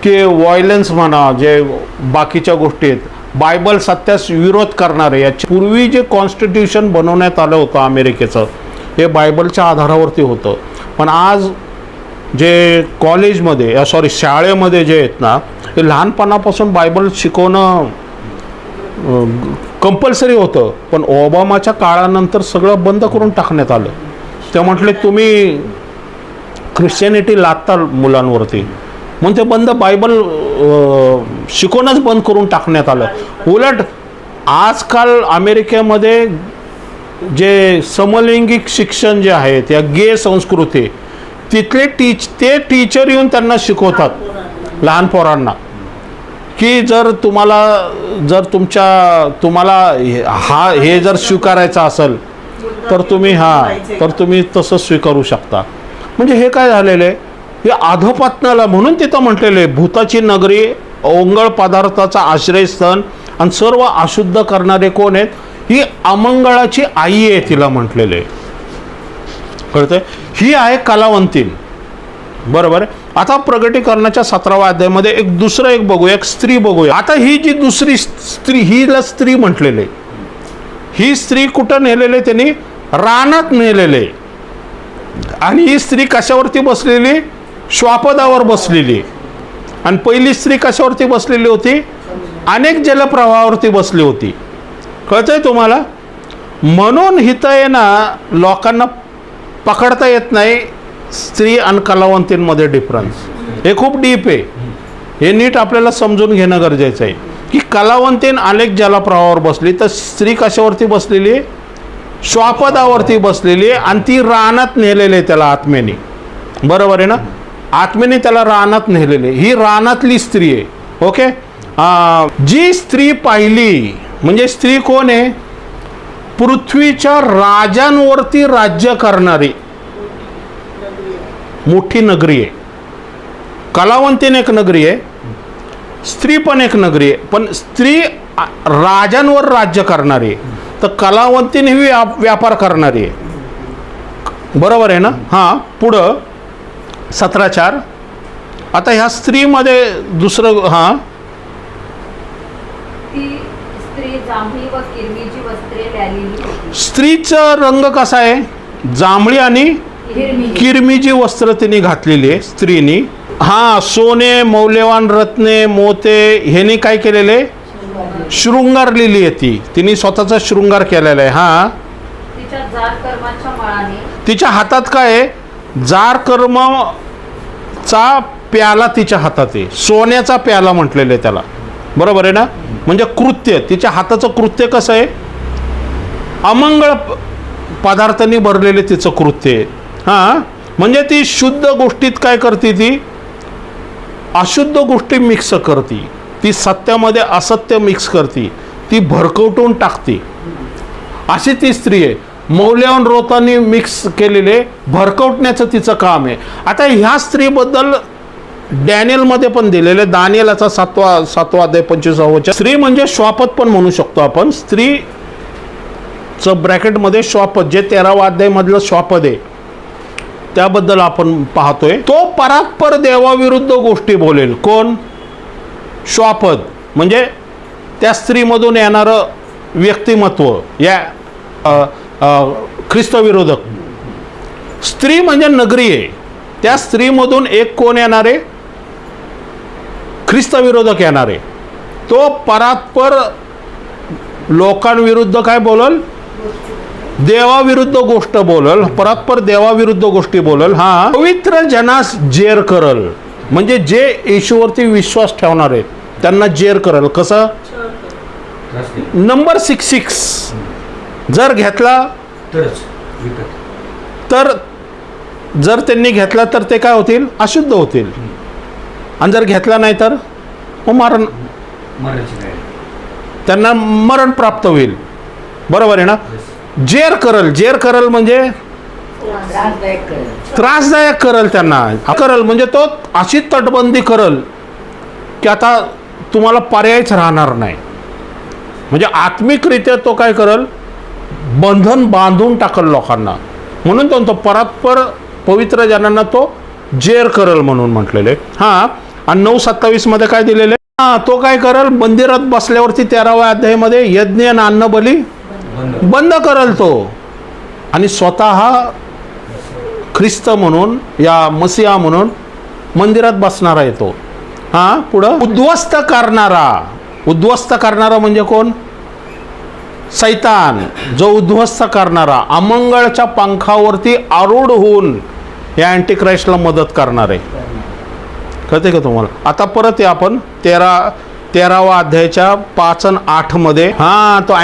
की व्हायलन्स म्हणा, जे बाकीच्या गोष्टी आहेत, बायबल सत्यास विरोध करणारे. याच्या पूर्वी जे कॉन्स्टिट्यूशन बनवण्यात आलं होतं अमेरिकेचं, हे बायबलच्या आधारावरती होतं. पण आज जे कॉलेजमध्ये शाळेमध्ये जे आहेत ना, हे लहानपणापासून बायबल शिकवणं कंपल्सरी होतं. पण ओबामाच्या काळानंतर सगळं बंद करून टाकण्यात आलं. ते म्हटले तुम्ही ख्रिश्चॅनिटी लादता मुलांवरती, म्हणून ते बंद, बायबल शिकवणंच बंद करून टाकण्यात आलं. उलट आजकाल अमेरिकेमध्ये जे समलैंगिक शिक्षण जे आहे, त्या गे संस्कृती, तिथले ते टीचर येऊन त्यांना शिकवतात लहान पोरांना, की जर तुम्हाला हे जर स्वीकारायचं असेल तर तुम्ही तसं स्वीकारू शकता. म्हणजे हे काय झालेलं आहे, हे अधोपतनाला, म्हणून तिथं म्हटलेलं आहे भूताची नगरी, ओंगळ पदार्थाचा आश्रयस्थान, आणि सर्व अशुद्ध करणारे कोण आहेत, ही अमंगळाची आई आहे तिला म्हटलेलं आहे. कळतंय. ही आहे कलावंतीन, बरोबर आहे. आता प्रगटीकरणाच्या 17व्या अध्यायामध्ये एक बघूया, एक स्त्री बघूया. आता ही जी दुसरी स्त्री, हिला स्त्री म्हटलेले, ही स्त्री कुठं नेलेले त्यांनी? रानात नेलेले. आणि ही स्त्री कशावरती बसलेली? श्वापदावर बसलेली. आणि पहिली स्त्री कशावरती बसलेली होती? अनेक जलप्रवाहावरती बसली होती. कळतंय तुम्हाला? म्हणून हिथं आहे ना, लोकांना पकडता येत नाही स्त्री आणि कलावंतींमध्ये डिफरन्स. हे खूप डीप आहे. हे नीट आपल्याला समजून घेणं गरजेचं आहे की कलावंतीन अनेक जलप्रवाहावर बसली, तर स्त्री कशावरती बसलेली? श्वापदावरती बसलेली. आणि ती रानात नेलेली आहे त्याला आत्मेने. बरोबर आहे ना? आत्मेने त्याला रानात नेलेले. ही रानातली स्त्री आहे. ओके. जी स्त्री पाहिली, म्हणजे स्त्री कोण आहे? पृथ्वीच्या राजांवरती राज्य करणारी मोठी नगरी आहे. कलावंतीन एक नगरी आहे, स्त्री पण एक नगरी आहे. पण स्त्री राजांवर राज्य करणारी आहे, तर कलावंतीन ही व्यापार करणारी आहे. बरोबर आहे ना? हां. पुढं 17:4. आता ह्या स्त्रीमध्ये दुसरं, हां,
ती स्त्री जांभळी व किरमीची वस्त्रे ल्यालेली होती.
स्त्रीचा रंग कसा आहे? जांभळी आणि
हिरवी.
किरमीची वस्त्र तिने घातलेली आहे स्त्रीनी. हा, सोने, मौल्यवान रत्ने, मोते ह्याने काय केलेले? शृंगारलेली आहे ती. तिने स्वतःचा शृंगार केलेला आहे. हा.
तिच्या जार कर्माच्या मळाने. तिच्या
हातात काय आहे? जार कर्मचा प्याला तिच्या हातात आहे. सोन्याचा प्याला म्हटलेलं आहे त्याला. बरोबर आहे ना? म्हणजे कृत्य, तिच्या हाताचं कृत्य कसं आहे? अमंगळ पदार्थांनी भरलेले तिचं कृत्य आहे. हां. म्हणजे ती शुद्ध गोष्टीत काय करते? ती अशुद्ध गोष्टी मिक्स करते. ती सत्यामध्ये असत्य मिक्स करते. ती भरकवटून टाकते. अशी ती स्त्री आहे. मौल्यवान रोतांनी मिक्स केलेले भरकवटण्याचं तिचं काम आहे. आता ह्या स्त्रीबद्दल डॅनियलमध्ये पण दिलेले, दानियलाचा 7वा अध्याय 25वा वचन. स्त्री म्हणजे श्वापद पण म्हणू शकतो आपण. स्त्रीचं ब्रॅकेटमध्ये श्वापद, जे 13वा अध्यायमधलं श्वापद आहे त्याबद्दल आपण पाहतोय. तो परात्पर देवाविरुद्ध गोष्टी बोलेल. कोण? श्वापद म्हणजे त्या स्त्रीमधून येणारं व्यक्तिमत्व, या ख्रिस्तविरोधक. स्त्री म्हणजे नगरी आहे. त्या स्त्रीमधून एक कोण येणार आहे? ख्रिस्तविरोधक येणार आहे. तो परात्पर लोकांविरुद्ध काय बोलल? देवाविरुद्ध गोष्ट बोलल. परात्पर देवाविरुद्ध गोष्टी बोलल. हा. पवित्र जनास जेर करल, म्हणजे जे येशूवरती विश्वास ठेवणार आहेत त्यांना जेर करल. कसं? नंबर 66 जर घेतला तर, जर त्यांनी घेतला तर ते काय होतील? अशुद्ध होतील. आणि जर घेतला नाही तर मरण, त्यांना मरण प्राप्त होईल. बरोबर आहे ना? जेर करल. जेर करल म्हणजे त्रासदायक करल. त्यांना करल म्हणजे तो अशी तटबंदी करल की आता तुम्हाला पर्यायच राहणार नाही. म्हणजे आत्मिकरित्या तो काय करल? बंधन बांधून टाकल लोकांना. म्हणून तो परात्पर पवित्र जनांना तो जेर करल म्हणून म्हटलेले. हां. आणि 9:27 मध्ये काय दिलेले? हां. तो काय करल? मंदिरात बसल्यावरती 13व्या अध्यायामध्ये यज्ञ आणि अन्नबली बंद करल तो. आणि स्वतः ख्रिस्त म्हणून, या मसीहा म्हणून मंदिरात बसणारा आहे तो. हां. पुढं उद्ध्वस्त करणारा. उद्ध्वस्त करणारा म्हणजे कोण? सैतान. जो उद्ध्वस्त करणारा, अमंगळच्या पंखावरती आरूढ होऊन या अँटिक्राइस्टला मदत करणार आहे. कळते का तुम्हाला? आता परत या आपण 13व्या अध्यायाच्या 5 आणि 8 मध्ये. हां. तो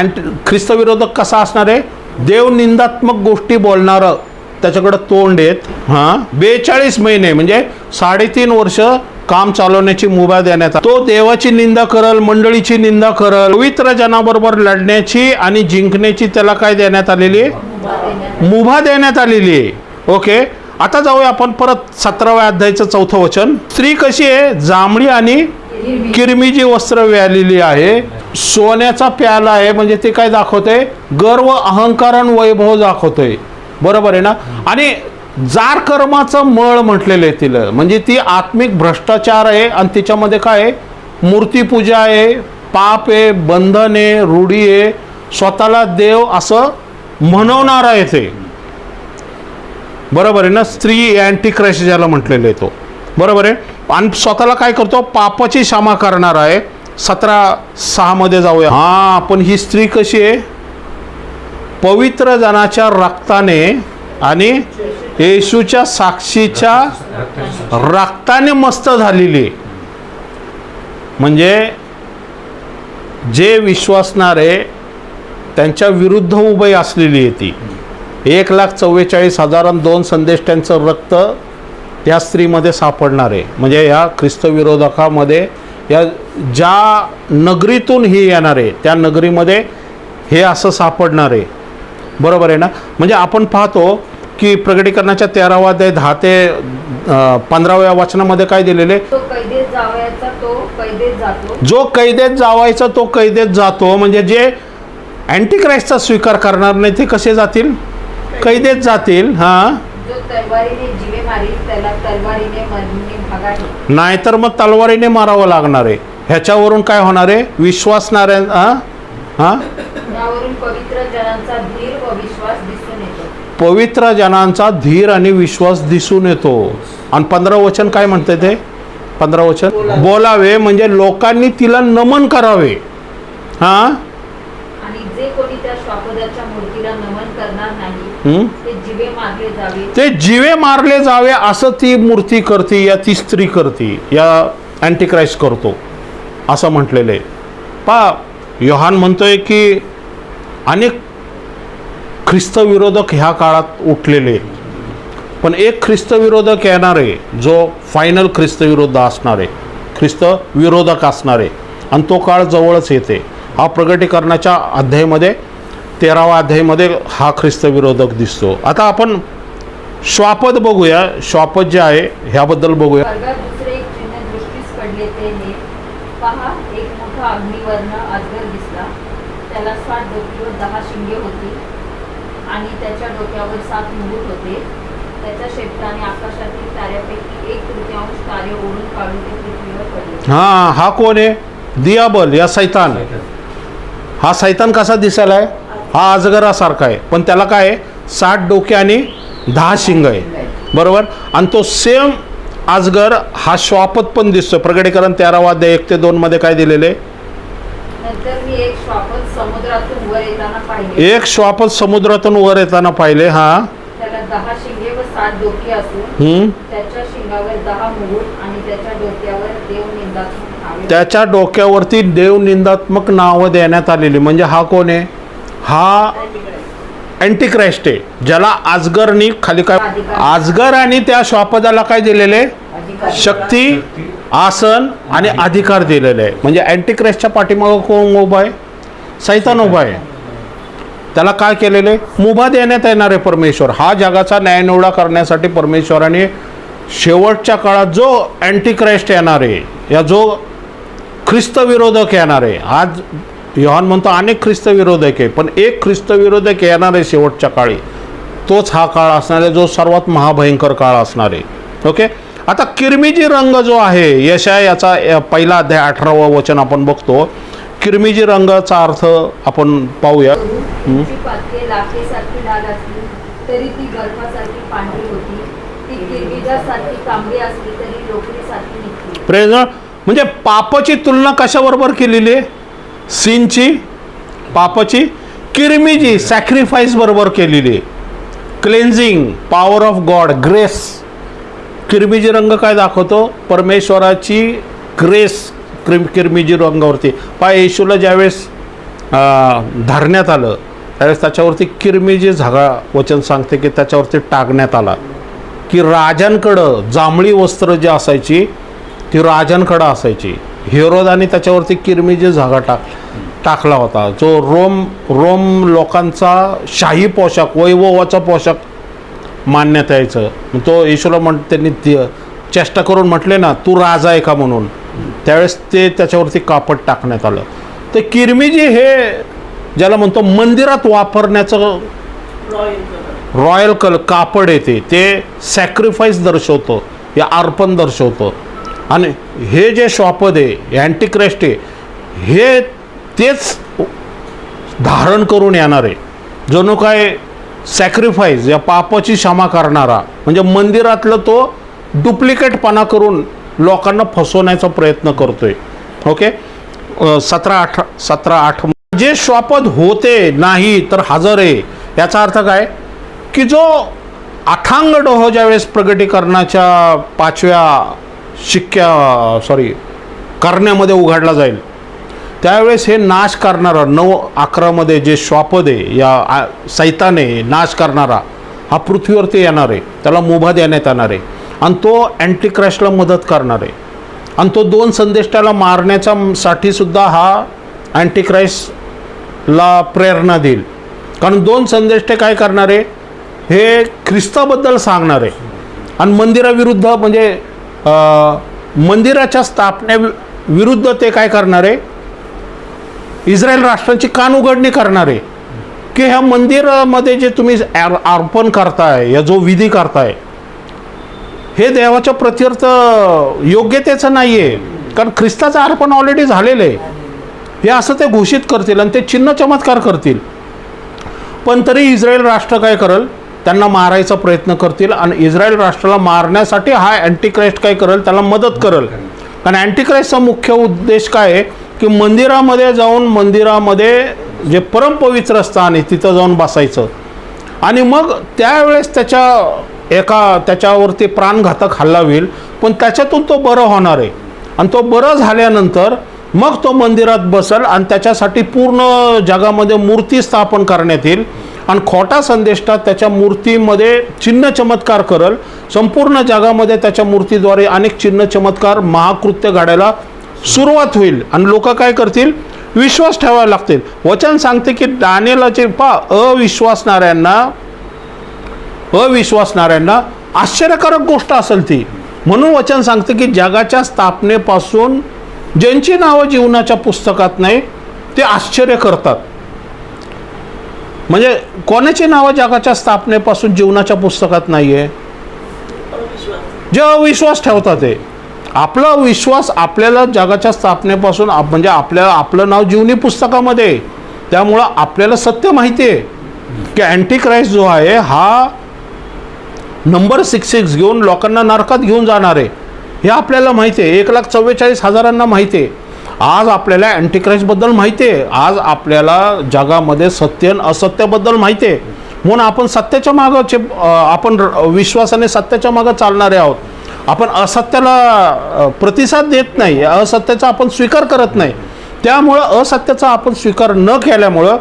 ख्रिस्तविरोधक कसा असणार आहे? देवनिंदात्मक गोष्टी बोलणारं, त्याच्याकडे तोंड आहेत. हां. 42 महिने म्हणजे 3.5 वर्ष काम चालवण्याची मुभा देण्यात. तो देवाची निंदा करल, मंडळीची निंदा करल. पवित्र जनाबरोबर लढण्याची आणि जिंकण्याची त्याला काय देण्यात आलेली आहे? मुभा देण्यात आलेली आहे. ओके. आता जाऊया आपण परत 17व्या अध्यायाचं 4थं वचन. स्त्री कशी आहे? जांभळी आणि किरमीची वस्त्र व्यालेली आहे. सोन्याचा प्याला आहे. म्हणजे ते काय दाखवतंय? गर्व, अहंकार आणि वैभव दाखवतोय. बरोबर आहे ना? आणि जार कर्माचं मळ म्हटलेलं आहे तिला, म्हणजे ती आत्मिक भ्रष्टाचार आहे आणि तिच्यामध्ये काय आहे, मूर्तीपूजा आहे, पाप आहे, बंधन आहे, रूढी आहे, स्वतःला देव असं म्हणवणार आहे ते. बरोबर आहे ना, स्त्री अँटी क्राइस्ट ज्याला म्हटलेलं आहे तो, बरोबर आहे. आणि स्वतःला काय करतो, पापाची क्षमा करणार आहे. 17:6 मध्ये जाऊया. हा, पण ही स्त्री कशी आहे, पवित्र जनाच्या रक्ताने आणि येशूच्या साक्षीच्या रक्ताने मस्त झालेली. म्हणजे जे विश्वासणारे त्यांच्या विरुद्ध उभी असलेली आहे ती. 1,44,000 आणि 2 संदेष्ट्यांचं रक्त त्या स्त्रीमध्ये सापडणार आहे. म्हणजे या ख्रिस्त विरोधकामध्ये, या ज्या नगरीतून ही येणार आहे त्या नगरीमध्ये हे असं सापडणार आहे. बरोबर आहे ना. म्हणजे आपण पाहतो की प्रकटीकरणाच्या 13वा अध्याय 10 ते 15व्या वचनामध्ये काय दिलेले,
तो कैदेत जावयाचा तो कैदेत जातो,
जो कैदेत जावायचा तो कैदेत जातो. म्हणजे जे अँटिक्राइस्टचा स्वीकार करणार नाही ते कसे जातील, कैदेत जातील. हां,
जो तलवारीने जीवे मारील त्याला तलवारीने मरणे भागावे,
नाहीतर मग तलवारीने मारावं लागणार आहे. ह्याच्यावरून काय होणार आहे, विश्वासणाऱ्या हां
यावरून पवित्र जनांचा धीर व विश्वास दिसून येतो.
पवित्र जनांचा धीर आणि विश्वास दिसून येतो. आणि 15 वचन काय म्हणते ते, 15 वचन, बोलावे म्हणजे लोकांनी तिला नमन करावे. हां,
आणि जे कोणी त्या श्वापदाच्या मूर्तीला नमन करणार नाही ते जीवे मारले जावे,
ते जीवे मारले जावे असं ती मूर्ती करते, या ती स्त्री करते, या अँटिक्राइस्ट करतो असं म्हटलेलं आहे. पहा, योहान म्हणतोय की अनेक ख्रिस्त विरोधक ह्या काळात उठलेले, पण एक ख्रिस्त विरोधक येणार आहे जो फायनल ख्रिस्त विरोध असणार आहे, ख्रिस्त विरोधक असणार आहे. आणि तो काळ जवळच येते. हा प्रकटीकरणाच्या अध्यायामध्ये 13वा अध्यायामध्ये हा ख्रिस्त विरोधक दिसतो. आता आपण श्वापद बघूया. श्वापद जे आहे ह्याबद्दल बघूया.
स्वर्गात दुसरे एक चिन्ह दृष्टीस पडले ते हे, पहा एक मोठा अग्निवर्ण अजगर दिसला, त्याला 7 डोकी व 10 शिंगे होती आणि त्याच्या डोक्यावर 7 मुकुट होते. त्याच्या शेपटाने आकाशातील ताऱ्यापैकी 1/3 तारे ओढून काढून ते पृथ्वीवर पडले.
हा कोण आहे, दियाबल, या सैतान. हा सैतान कसा दिसायला आहे, हा अजगरासारखा आहे, पण त्याला काय आहे, 7 डोके आणि 10 शिंग आहे. बरोबर. आणि तो सेम अजगर हा श्वापद पण दिसतो. प्रकटीकरण 13वा अध्याय 1 ते 2 मध्ये काय दिलेले,
नंतर मी एक श्वापद समुद्रातून वर येताना पाहिले,
एक श्वापद समुद्रातून वर येताना पाहिले. हा,
त्याला 10 शिंगे व 7 डोके असून त्याच्या शिंगावर 10 मुकुट आणि त्याच्या डोक्यावर देवनिंदात्मक नावे,
त्याच्या डोक्यावरती देवनिंदात्मक नावं देण्यात आलेली. म्हणजे हा कोण आहे, हा अँटिक्राइस्ट आहे, ज्याला अजगरनी खाली काय, अजगर आणि त्या श्वापदाला काय दिलेले, शक्ती, आसन आणि अधिकार दिलेले आहे. म्हणजे अँटिक्राइस्टच्या पाठीमागं कोण उभा आहे, सैतान उभा आहे. त्याला काय केलेले, मुभा देण्यात येणार आहे परमेश्वर. हा जगाचा न्यायनिवडा करण्यासाठी परमेश्वराने शेवटच्या काळात जो अँटिक्राइस्ट येणार आहे, या जो ख्रिस्त विरोधक येणार आहे. आज योहान म्हणतो अनेक ख्रिस्त विरोधक आहे, पण एक ख्रिस्त विरोधक येणार आहे शेवटच्या काळी. तोच हा काळ असणार आहे, जो सर्वात महाभयंकर काळ असणार आहे. ओके. आता किरमिजी रंग जो आहे, यशाया याचा पहिला अध्याय 18वं वचन आपण बघतो. किरमिजी रंगाचा अर्थ आपण पाहूया.
तुमची पाते लाखेसारखी लाल असली तरी ती बर्फासारखी पांढरी होती, ती किरमिजासारखी तांबडी असली तरी लोकरीसारखी निघली.
प्रेज. म्हणजे पापाची तुलना कशाबरोबर केलेली आहे, सीनची, पापाची, किरमिजी सॅक्रिफाईस बरोबर केलेली आहे. Cleansing, power of God, grace. किरमिजी रंग काय दाखवतो, परमेश्वराची ग्रेस. किरमिजी रंगावरती पहा, येशूला ज्यावेळेस धरण्यात आलं त्यावेळेस त्याच्यावरती किरमिजी झागा वचन सांगते की त्याच्यावरती टाकण्यात आला. की राजांकडं जांभळी वस्त्र जी असायची ती राजांकडं असायची. हेरोदाने त्याच्यावरती किरमिजी झागा टाकला होता, जो रोम लोकांचा शाही पोशाख, वैभवाचा पोशाख मानण्यात यायचं. तो येशूला त्यांनी चेष्टा करून म्हटले ना, तू राजा आहे का म्हणून, त्यावेळेस ते त्याच्यावरती कापड टाकण्यात आलं. तर किरमिजी हे ज्याला म्हणतो मंदिरात वापरण्याचं रॉयल कापड येते ते सॅक्रिफाईस दर्शवतं, या अर्पण दर्शवतं. आणि हे जे श्वापद आहे, अँटिक्राइस्ट आहे, हे तेच धारण करून येणार आहे, जणू काय सॅक्रिफाईस, या पापाची क्षमा करणारा. म्हणजे मंदिरातलं तो डुप्लिकेटपणा करून लोकांना फसवण्याचा प्रयत्न करतोय. ओके, 17:8 जे श्वापद होते नाही तर हजर आहे, याचा अर्थ काय की जो अथांग डोह ज्यावेळेस प्रगटीकरणाच्या 5व्या करण्यामध्ये उघडला जाईल, त्यावेळेस हे नाश करणारा 9:11 जे श्वापद आहे, या सैताने नाश करणारा, हा पृथ्वीवरती येणार आहे, त्याला मुभा देण्यात येणार आहे आणि तो अँटिक्राइस्टला मदत करणार आहे. आणि तो 2 संदेष्टाला मारण्याचा साठी सुद्धा हा अँटिक्राइस्टला प्रेरणा देईल. कारण 2 संदेष्टे काय करणार आहे, हे ख्रिस्ताबद्दल सांगणार आहे आणि मंदिराविरुद्ध, म्हणजे मंदिराच्या स्थापनेविरुद्ध ते काय करणार आहे, इस्रायल राष्ट्राची कान उघडणी करणार आहे की ह्या मंदिरामध्ये जे तुम्ही अर्पण करताय, या जो विधी करताय, हे देवाच्या प्रत्यर्थ योग्यतेचं नाही आहे. कारण ख्रिस्ताचं अर्पण ऑलरेडी झालेलं आहे. हे असं ते घोषित करतील आणि ते चिन्ह चमत्कार करतील. पण तरी इस्रायल राष्ट्र काय करेल, त्यांना मारायचा प्रयत्न करतील आणि इस्रायल राष्ट्राला मारण्यासाठी हा अँटिक्राइस्ट काय करेल, त्याला मदत करेल. कारण अँटिक्राइस्टचा मुख्य उद्देश काय आहे की मंदिरामध्ये जाऊन, मंदिरामध्ये जे परमपवित्र स्थान आहे तिथं जाऊन बसायचं आणि मग त्यावेळेस त्याच्यावरती प्राणघातक हल्ला होईल, पण त्याच्यातून तो बरं होणार आहे आणि तो बरं झाल्यानंतर मग तो मंदिरात बसेल आणि त्याच्यासाठी पूर्ण जगामध्ये मूर्ती स्थापन करण्यात येईल आणि खोटा संदेष्टा त्याच्या मूर्तीमध्ये चिन्ह चमत्कार करेल. संपूर्ण जगामध्ये त्याच्या मूर्तीद्वारे अनेक चिन्ह चमत्कार, महाकृत्य घडायला सुरुवात होईल आणि लोक काय करतील, विश्वास ठेवायला लागतील. वचन सांगते की दानिएलाचे अविश्वासणाऱ्यांना आश्चर्यकारक गोष्ट असेल ती. म्हणून वचन सांगते की जगाच्या स्थापनेपासून ज्यांची नावं जीवनाच्या पुस्तकात नाही ते आश्चर्य करतात. म्हणजे कोणाची नावं जगाच्या स्थापनेपासून जीवनाच्या पुस्तकात नाही आहे, जे अविश्वास ठेवतात. ते आपला विश्वास आपल्याला जगाच्या स्थापनेपासून, म्हणजे आपलं नाव जीवनी पुस्तकामध्ये, त्यामुळं आपल्याला सत्य माहिती आहे की अँटिक्राइस्ट जो आहे हा नंबर 66 घेऊन लोकांना नरकात घेऊन जाणार आहे. हे आपल्याला माहिती आहे. 1,44,000 माहिती आहे. आज आपल्याला अँटिक्राइस्टबद्दल माहिती आहे. आज आपल्याला जगामध्ये सत्य आणि असत्याबद्दल माहिती आहे. म्हणून आपण सत्याच्या मागं आपण विश्वासाने सत्याच्या मागं चालणारे आहोत. आपण असत्याला प्रतिसाद देत नाही, असत्याचा आपण स्वीकार करत नाही. त्यामुळं असत्याचा आपण स्वीकार न केल्यामुळं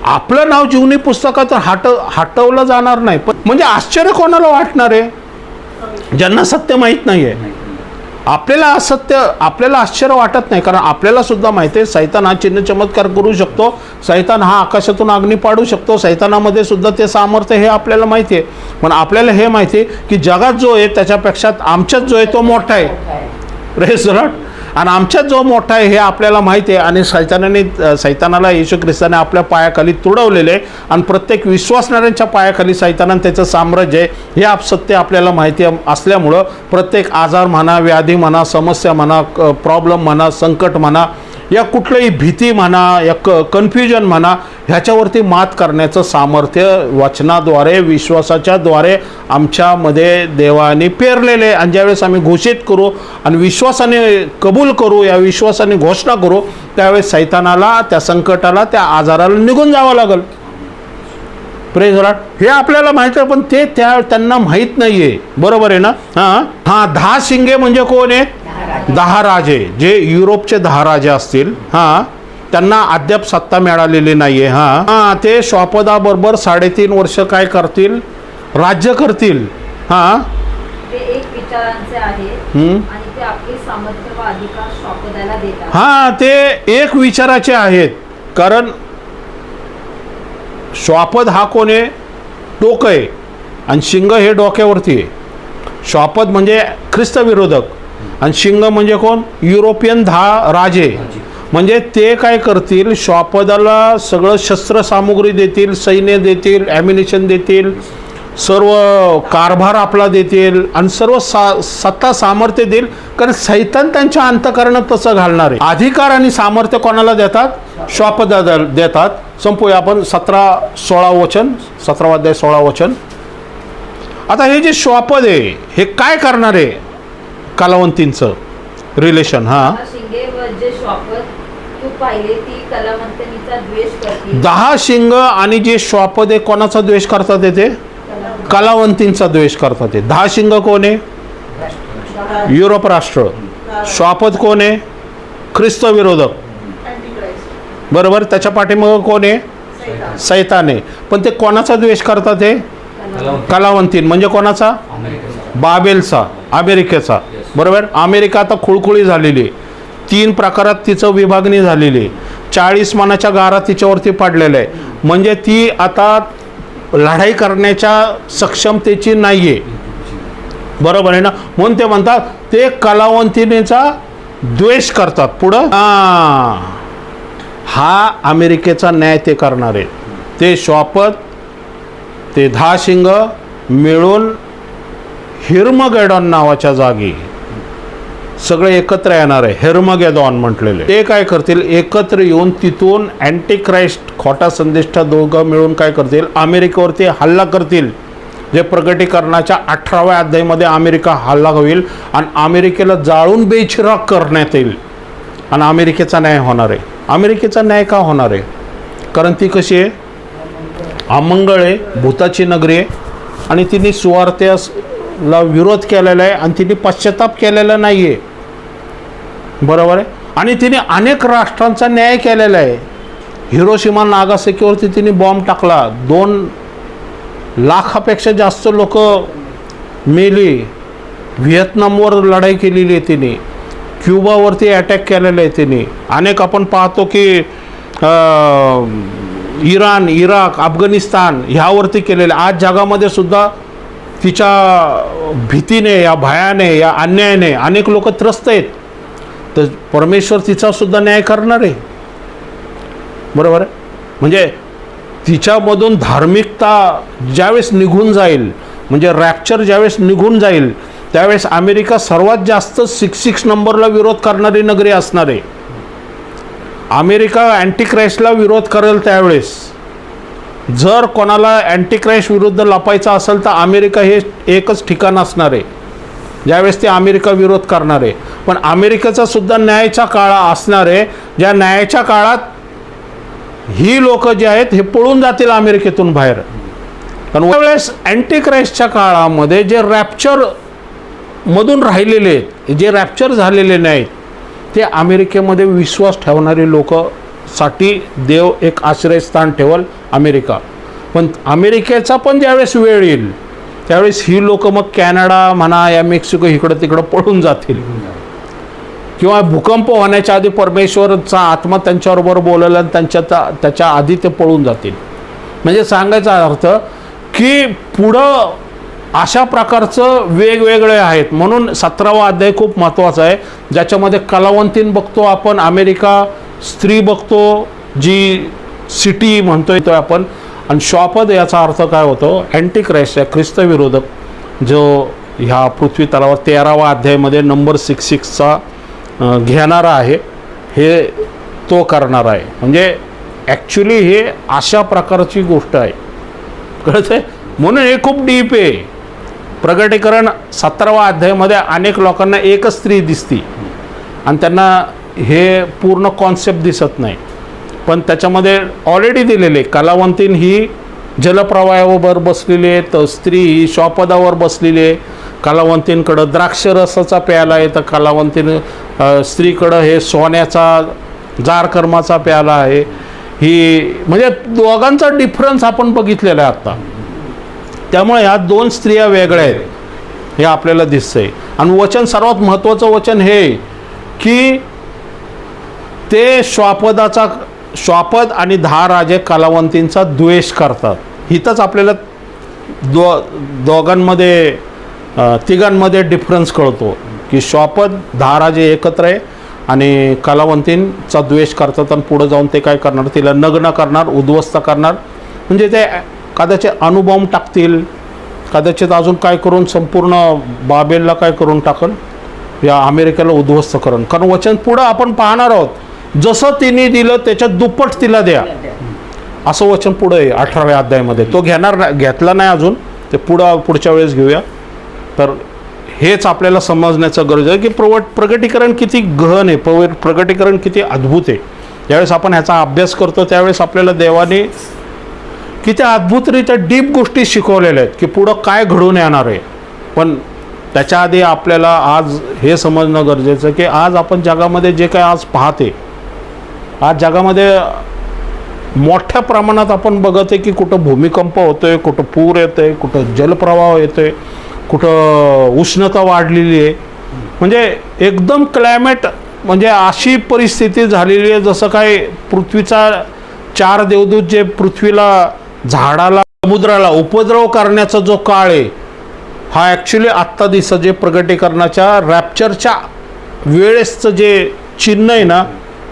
आपलं नाव जीवनी पुस्तकात हटवलं जाणार नाही. पण म्हणजे आश्चर्य कोणाला वाटणार आहे, ज्यांना सत्य माहीत नाही आहे. आपल्याला आश्चर्य वाटत नाही, कारण आपल्याला सुद्धा माहिती आहे सैतान हा चिन्ह चमत्कार करू शकतो, सैतान हा आकाशातून अग्नी पाडू शकतो, सैतानामध्ये सुद्धा ते सामर्थ्य हे आपल्याला माहिती आहे. पण आपल्याला हे माहिती आहे की जगात जो आहे त्याच्यापेक्षा आमच्यात जो आहे तो मोठा आहे. Praise the Lord. आणि आमच्यात जो मोठा आहे हे आपल्याला माहिती आहे. आणि सैतानाला येशू ख्रिस्ताने आपल्या पायाखाली तुडवलेले आहे आणि प्रत्येक विश्वासणाऱ्यांच्या पायाखाली सैतानाने त्याचं साम्राज्य आहे हे सत्य आपल्याला माहिती असल्यामुळं प्रत्येक आजार म्हणा, व्याधी म्हणा, समस्या म्हणा, प्रॉब्लेम म्हणा, संकट म्हणा, या कुठल्याही भीती म्हणा, या कन्फ्युजन म्हणा, ह्याच्यावरती मात करण्याचं सामर्थ्य वचनाद्वारे, विश्वासाच्या द्वारे आमच्यामध्ये देवाने पेरलेले. आणि ज्यावेळेस आम्ही घोषित करू आणि विश्वासाने कबूल करू, या विश्वासाने घोषणा करू, त्यावेळेस सैतानाला, त्या संकटाला, त्या आजाराला निघून जावं लागेल. Praise the Lord. हे आपल्याला माहिती आहे, पण ते त्यांना माहीत नाही आहे. बरोबर आहे ना? हां 10 शिंगे म्हणजे कोण आहे? 10 राजे, जे युरोपचे 10 राजे असतील. त्यांना अद्याप सत्ता मिळालेली नाही आहे. ते श्वापदाबरोबर 3.5 वर्ष काय करतील? राज्य करतील.
ते एक विचारांचे आहेत आणि ते आपले सामर्थ्य व अधिकार श्वापदाला देतात.
ते एक विचाराचे आहेत. कारण श्वापद हा कोण आहे? डोकं आहे आणि शिंग हे डोक्यावरती आहे. श्वापद म्हणजे ख्रिस्त विरोधक आणि शिंग म्हणजे कोण? युरोपियन 10 राजे. म्हणजे ते काय करतील, श्वापदाला सगळं शस्त्रसामुग्री देतील, सैन्य देतील, ॲम्युनिशन देतील, सर्व कारभार आपला देतील आणि सर्व सत्ता सामर्थ्य देईल. कारण सैतान त्यांच्या अंतःकरणात तसं घालणार आहे. अधिकार आणि सामर्थ्य कोणाला देतात? श्वापदाला देतात. संपूया आपण 17-16 वचन, 17 अध्याय 16 वचन. आता हे जे श्वापद आहे हे काय करणार आहे? कलावंतींचं रिलेशन. हां,
शिंगे व जे श्वापद तू पाहिले ती कलावंतनीचा द्वेष करतील.
10 शिंग आणि जे श्वापद आहे कोणाचा द्वेष करतात? ते कलावंतींचा द्वेष करतात. ते 10 शिंग कोण आहे? युरोप राष्ट्र. श्वापद कोण आहे? ख्रिस्त विरोधक, बरोबर. त्याच्या पाठीमागं कोण आहे? सैतान आहे. पण ते कोणाचा द्वेष करतात? ते कलावंतीन. म्हणजे कोणाचा? बाबेलचा, अमेरिकेचा, बरोबर. अमेरिका आता खुळखुळी झालेली आहे. 3 प्रकारात तिचं विभागणी झालेली आहे. 40 मानाच्या गारा तिच्यावरती पडलेल्या आहे. म्हणजे ती आता लढाई करण्याच्या सक्षमतेची नाही आहे, बरोबर आहे ना. म्हणून ते म्हणतात ते कलावंतीनेचा द्वेष करतात. पुढं हा अमेरिकेचा न्याय ते करणार आहे. ते श्वापद, ते 10 शिंग मिळून हिर्मगेडॉन नावाच्या जागी सगळे एकत्र येणार आहे. हेर्मगेदॉन म्हटलेले. ते काय करतील? एकत्र येऊन तिथून अँटिक्राइस्ट, खोटा संदेष्टा दोघं मिळून काय करतील? अमेरिकेवरती हल्ला करतील. जे प्रगटीकरणाच्या 18व्या अध्यायामध्ये अमेरिका हल्ला होईल आणि अमेरिकेला जाळून बेचिराग करण्यात येईल आणि अमेरिकेचा न्याय होणार आहे. अमेरिकेचा न्याय का होणार आहे? कारण ती कशी आहे? अमंगळ आहे, भूताची नगरी आहे आणि तिने सुवार्थ्याला विरोध केलेला आहे आणि तिने पश्चाताप केलेला नाही आहे, बरोबर आहे. आणि तिने अनेक राष्ट्रांचा न्याय केलेला आहे. हिरोशिमा नागासाकीवरती तिने बॉम्ब टाकला. 2 लाखापेक्षा जास्त लोक मेली. व्हिएतनामवर लढाई केलेली आहे तिने. क्युबावरती अटॅक केलेला आहे तिने. अनेक आपण पाहतो की इराण, इराक, अफगाणिस्तान ह्यावरती केलेले. आज जगामध्ये सुद्धा तिच्या भीतीने, या भयाने, या अन्यायाने अनेक लोक त्रस्त आहेत. तर परमेश्वर तिचा सुद्धा न्याय करणार आहे, बरोबर आहे. म्हणजे तिच्यामधून धार्मिकता ज्यावेळेस निघून जाईल, म्हणजे रॅप्चर ज्यावेळेस निघून जाईल, त्यावेळेस अमेरिका सर्वात जास्त 66 नंबरला विरोध करणारी नगरी असणार आहे. अमेरिका अँटिक्राइस्टला विरोध करेल त्यावेळेस. जर कोणाला अँटिक्राइस्ट विरुद्ध लपायचं असेल तर अमेरिका हे एकच ठिकाण असणार आहे ज्यावेळेस ते अमेरिका विरोध करणार आहे. पण अमेरिकेचा सुद्धा न्यायाचा काळ असणार आहे, ज्या न्यायाच्या काळात ही लोक जे आहेत हे पळून जातील अमेरिकेतून बाहेर. कारण त्यावेळेस अँटिक्राइस्टच्या काळामध्ये जे रॅप्चर मधून राहिलेले आहेत, जे रॅप्चर झालेले नाहीत, ते अमेरिकेमध्ये विश्वास ठेवणारी लोकसाठी देव एक आश्रयस्थान ठेवल अमेरिका. पण अमेरिकेचा पण ज्यावेळेस वेळ येईल त्यावेळेस ही लोक मग कॅनडा म्हणा या मेक्सिको इकडं तिकडं पळून जातील. किंवा भूकंप होण्याच्या आधी परमेश्वरचा आत्मा त्यांच्याबरोबर बोलायला आणि त्याच्या आधी ते पळून जातील. म्हणजे सांगायचा अर्थ की पुढं अशा प्रकारचं वेगवेगळे आहेत. म्हणून 17वा अध्याय खूप महत्त्वाचा आहे, ज्याच्यामध्ये कलावंतीन बघतो आपण, अमेरिका, स्त्री बघतो जी सिटी म्हणतोय तो आपण, आणि श्वापद याचा अर्थ काय होतो? अँटिक्राइस्ट, ख्रिस्त विरोधक जो ह्या पृथ्वी तलावर 13वा अध्यायामध्ये नंबर 66चा घेणारा आहे, हे तो करणार आहे. म्हणजे ॲक्च्युली हे अशा प्रकारची गोष्ट आहे, कळतं आहे. म्हणून हे खूप डीप आहे. प्रगटीकरण 17वा अध्यायामध्ये अनेक लोकांना एकच स्त्री दिसती आणि त्यांना हे पूर्ण कॉन्सेप्ट दिसत नाही. पण त्याच्यामध्ये ऑलरेडी दिलेले कलावंतीन ही जलप्रवाहावर बसलेली आहे, तर स्त्री ही श्वापदावर बसलेली आहे. कलावंतींकडं द्राक्षरसाचा प्याला आहे, तर कलावंतीन स्त्रीकडं हे सोन्याचा जारकर्माचा प्याला आहे. ही म्हणजे दोघांचा डिफरन्स आपण बघितलेला आहे आत्ता. त्यामुळे ह्या 2 स्त्रिया वेगळ्या आहेत हे आपल्याला दिसतंय. आणि वचन सर्वात महत्त्वाचं वचन हे की ते श्वापद आणि 10 राजे कलावंतींचा द्वेष करतात. हिथंच आपल्याला दोघांमध्ये तिघांमध्ये डिफरन्स कळतो की श्वापद 10 राजे एकत्र आहे आणि कलावंतींचा द्वेष करतात आणि पुढं जाऊन ते काय करणार, तिला नग्न करणार, उद्ध्वस्त करणार. म्हणजे ते कदाचित अणुबॉम्ब टाकतील, कदाचित अजून काय करून संपूर्ण बाबेलला काय करून टाकल, या अमेरिकेला उद्ध्वस्त करण. कारण वचन पुढं आपण पाहणार आहोत, जसं तिने दिलं त्याच्यात दुप्पट तिला द्या, असं वचन पुढं आहे 18व्या अध्यायामध्ये. तो घेतला नाही अजून, ते पुढच्या वेळेस घेऊया. तर हेच आपल्याला समजण्याचं गरज आहे की प्रगटीकरण किती गहन आहे, प्रगटीकरण किती अद्भुत आहे. ज्यावेळेस आपण ह्याचा अभ्यास करतो त्यावेळेस आपल्याला देवाने किती अद्भुतरित्या डीप गोष्टी शिकवलेल्या आहेत की पुढं काय घडून येणार आहे. पण त्याच्या आधी आपल्याला आज हे समजणं गरजेचं आहे की आज आपण जगामध्ये जे काय आज पाहते, आज जगामध्ये मोठ्या प्रमाणात आपण बघत आहे की कुठं भूमिकंप होतोय, कुठं पूर येतोय, कुठं जलप्रवाह येतोय, कुठं उष्णता वाढलेली आहे. म्हणजे एकदम क्लायमेट म्हणजे अशी परिस्थिती झालेली आहे जसं काय पृथ्वीचा 4 देवदूत जे पृथ्वीला, झाडाला, समुद्राला उपद्रव करण्याचा जो काळ आहे हा ॲक्च्युली आत्ता दिसतं. जे प्रगटीकरणाच्या रॅप्चरच्या वेळेसचं जे चिन्ह आहे ना,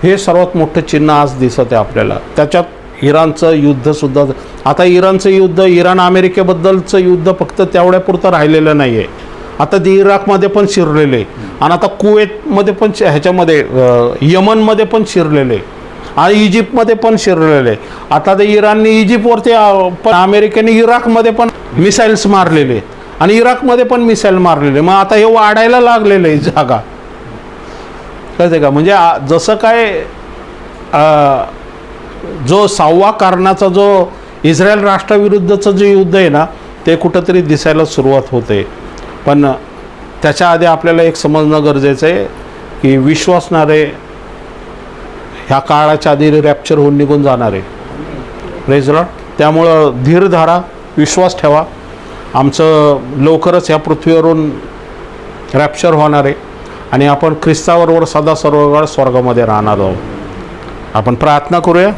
हे सर्वात मोठं चिन्ह आज दिसत आहे आपल्याला. त्याच्यात इराणचं युद्धसुद्धा, आता इराणचं युद्ध, इराण अमेरिकेबद्दलचं युद्ध फक्त तेवढ्यापुरतं राहिलेलं नाही आहे. आता ते इराकमध्ये पण शिरलेले आहे आणि आता कुवेतमध्ये पण, ह्याच्यामध्ये यमनमध्ये पण शिरलेले आहे आणि इजिप्तमध्ये पण शिरलेले आहे. आता ते इराणने इजिप्तवरती, पण अमेरिकेने इराकमध्ये पण मिसाईल्स मारलेले आणि इराकमध्ये पण मिसाईल मारलेले. मग आता हे वाढायला लागलेलं आहे जागा, कळते का? म्हणजे जसं काय जो 6व्या कारणाचा जो इस्रायल राष्ट्राविरुद्धचं जे युद्ध आहे ना, ते कुठंतरी दिसायला सुरुवात होते. पण त्याच्या आधी आपल्याला एक समजणं गरजेचं आहे की विश्वासणारे ह्या काळाच्या आधी रॅप्चर होऊन निघून जाणार आहे. Praise Lord. त्यामुळं धीर धरा, विश्वास ठेवा. आमचं लवकरच ह्या पृथ्वीवरून रॅप्चर होणार आहे आणि आपण ख्रिस्ताबरोबर सदा सर्व काळ स्वर्गामध्ये राहणार आहोत. आपण प्रार्थना करूया.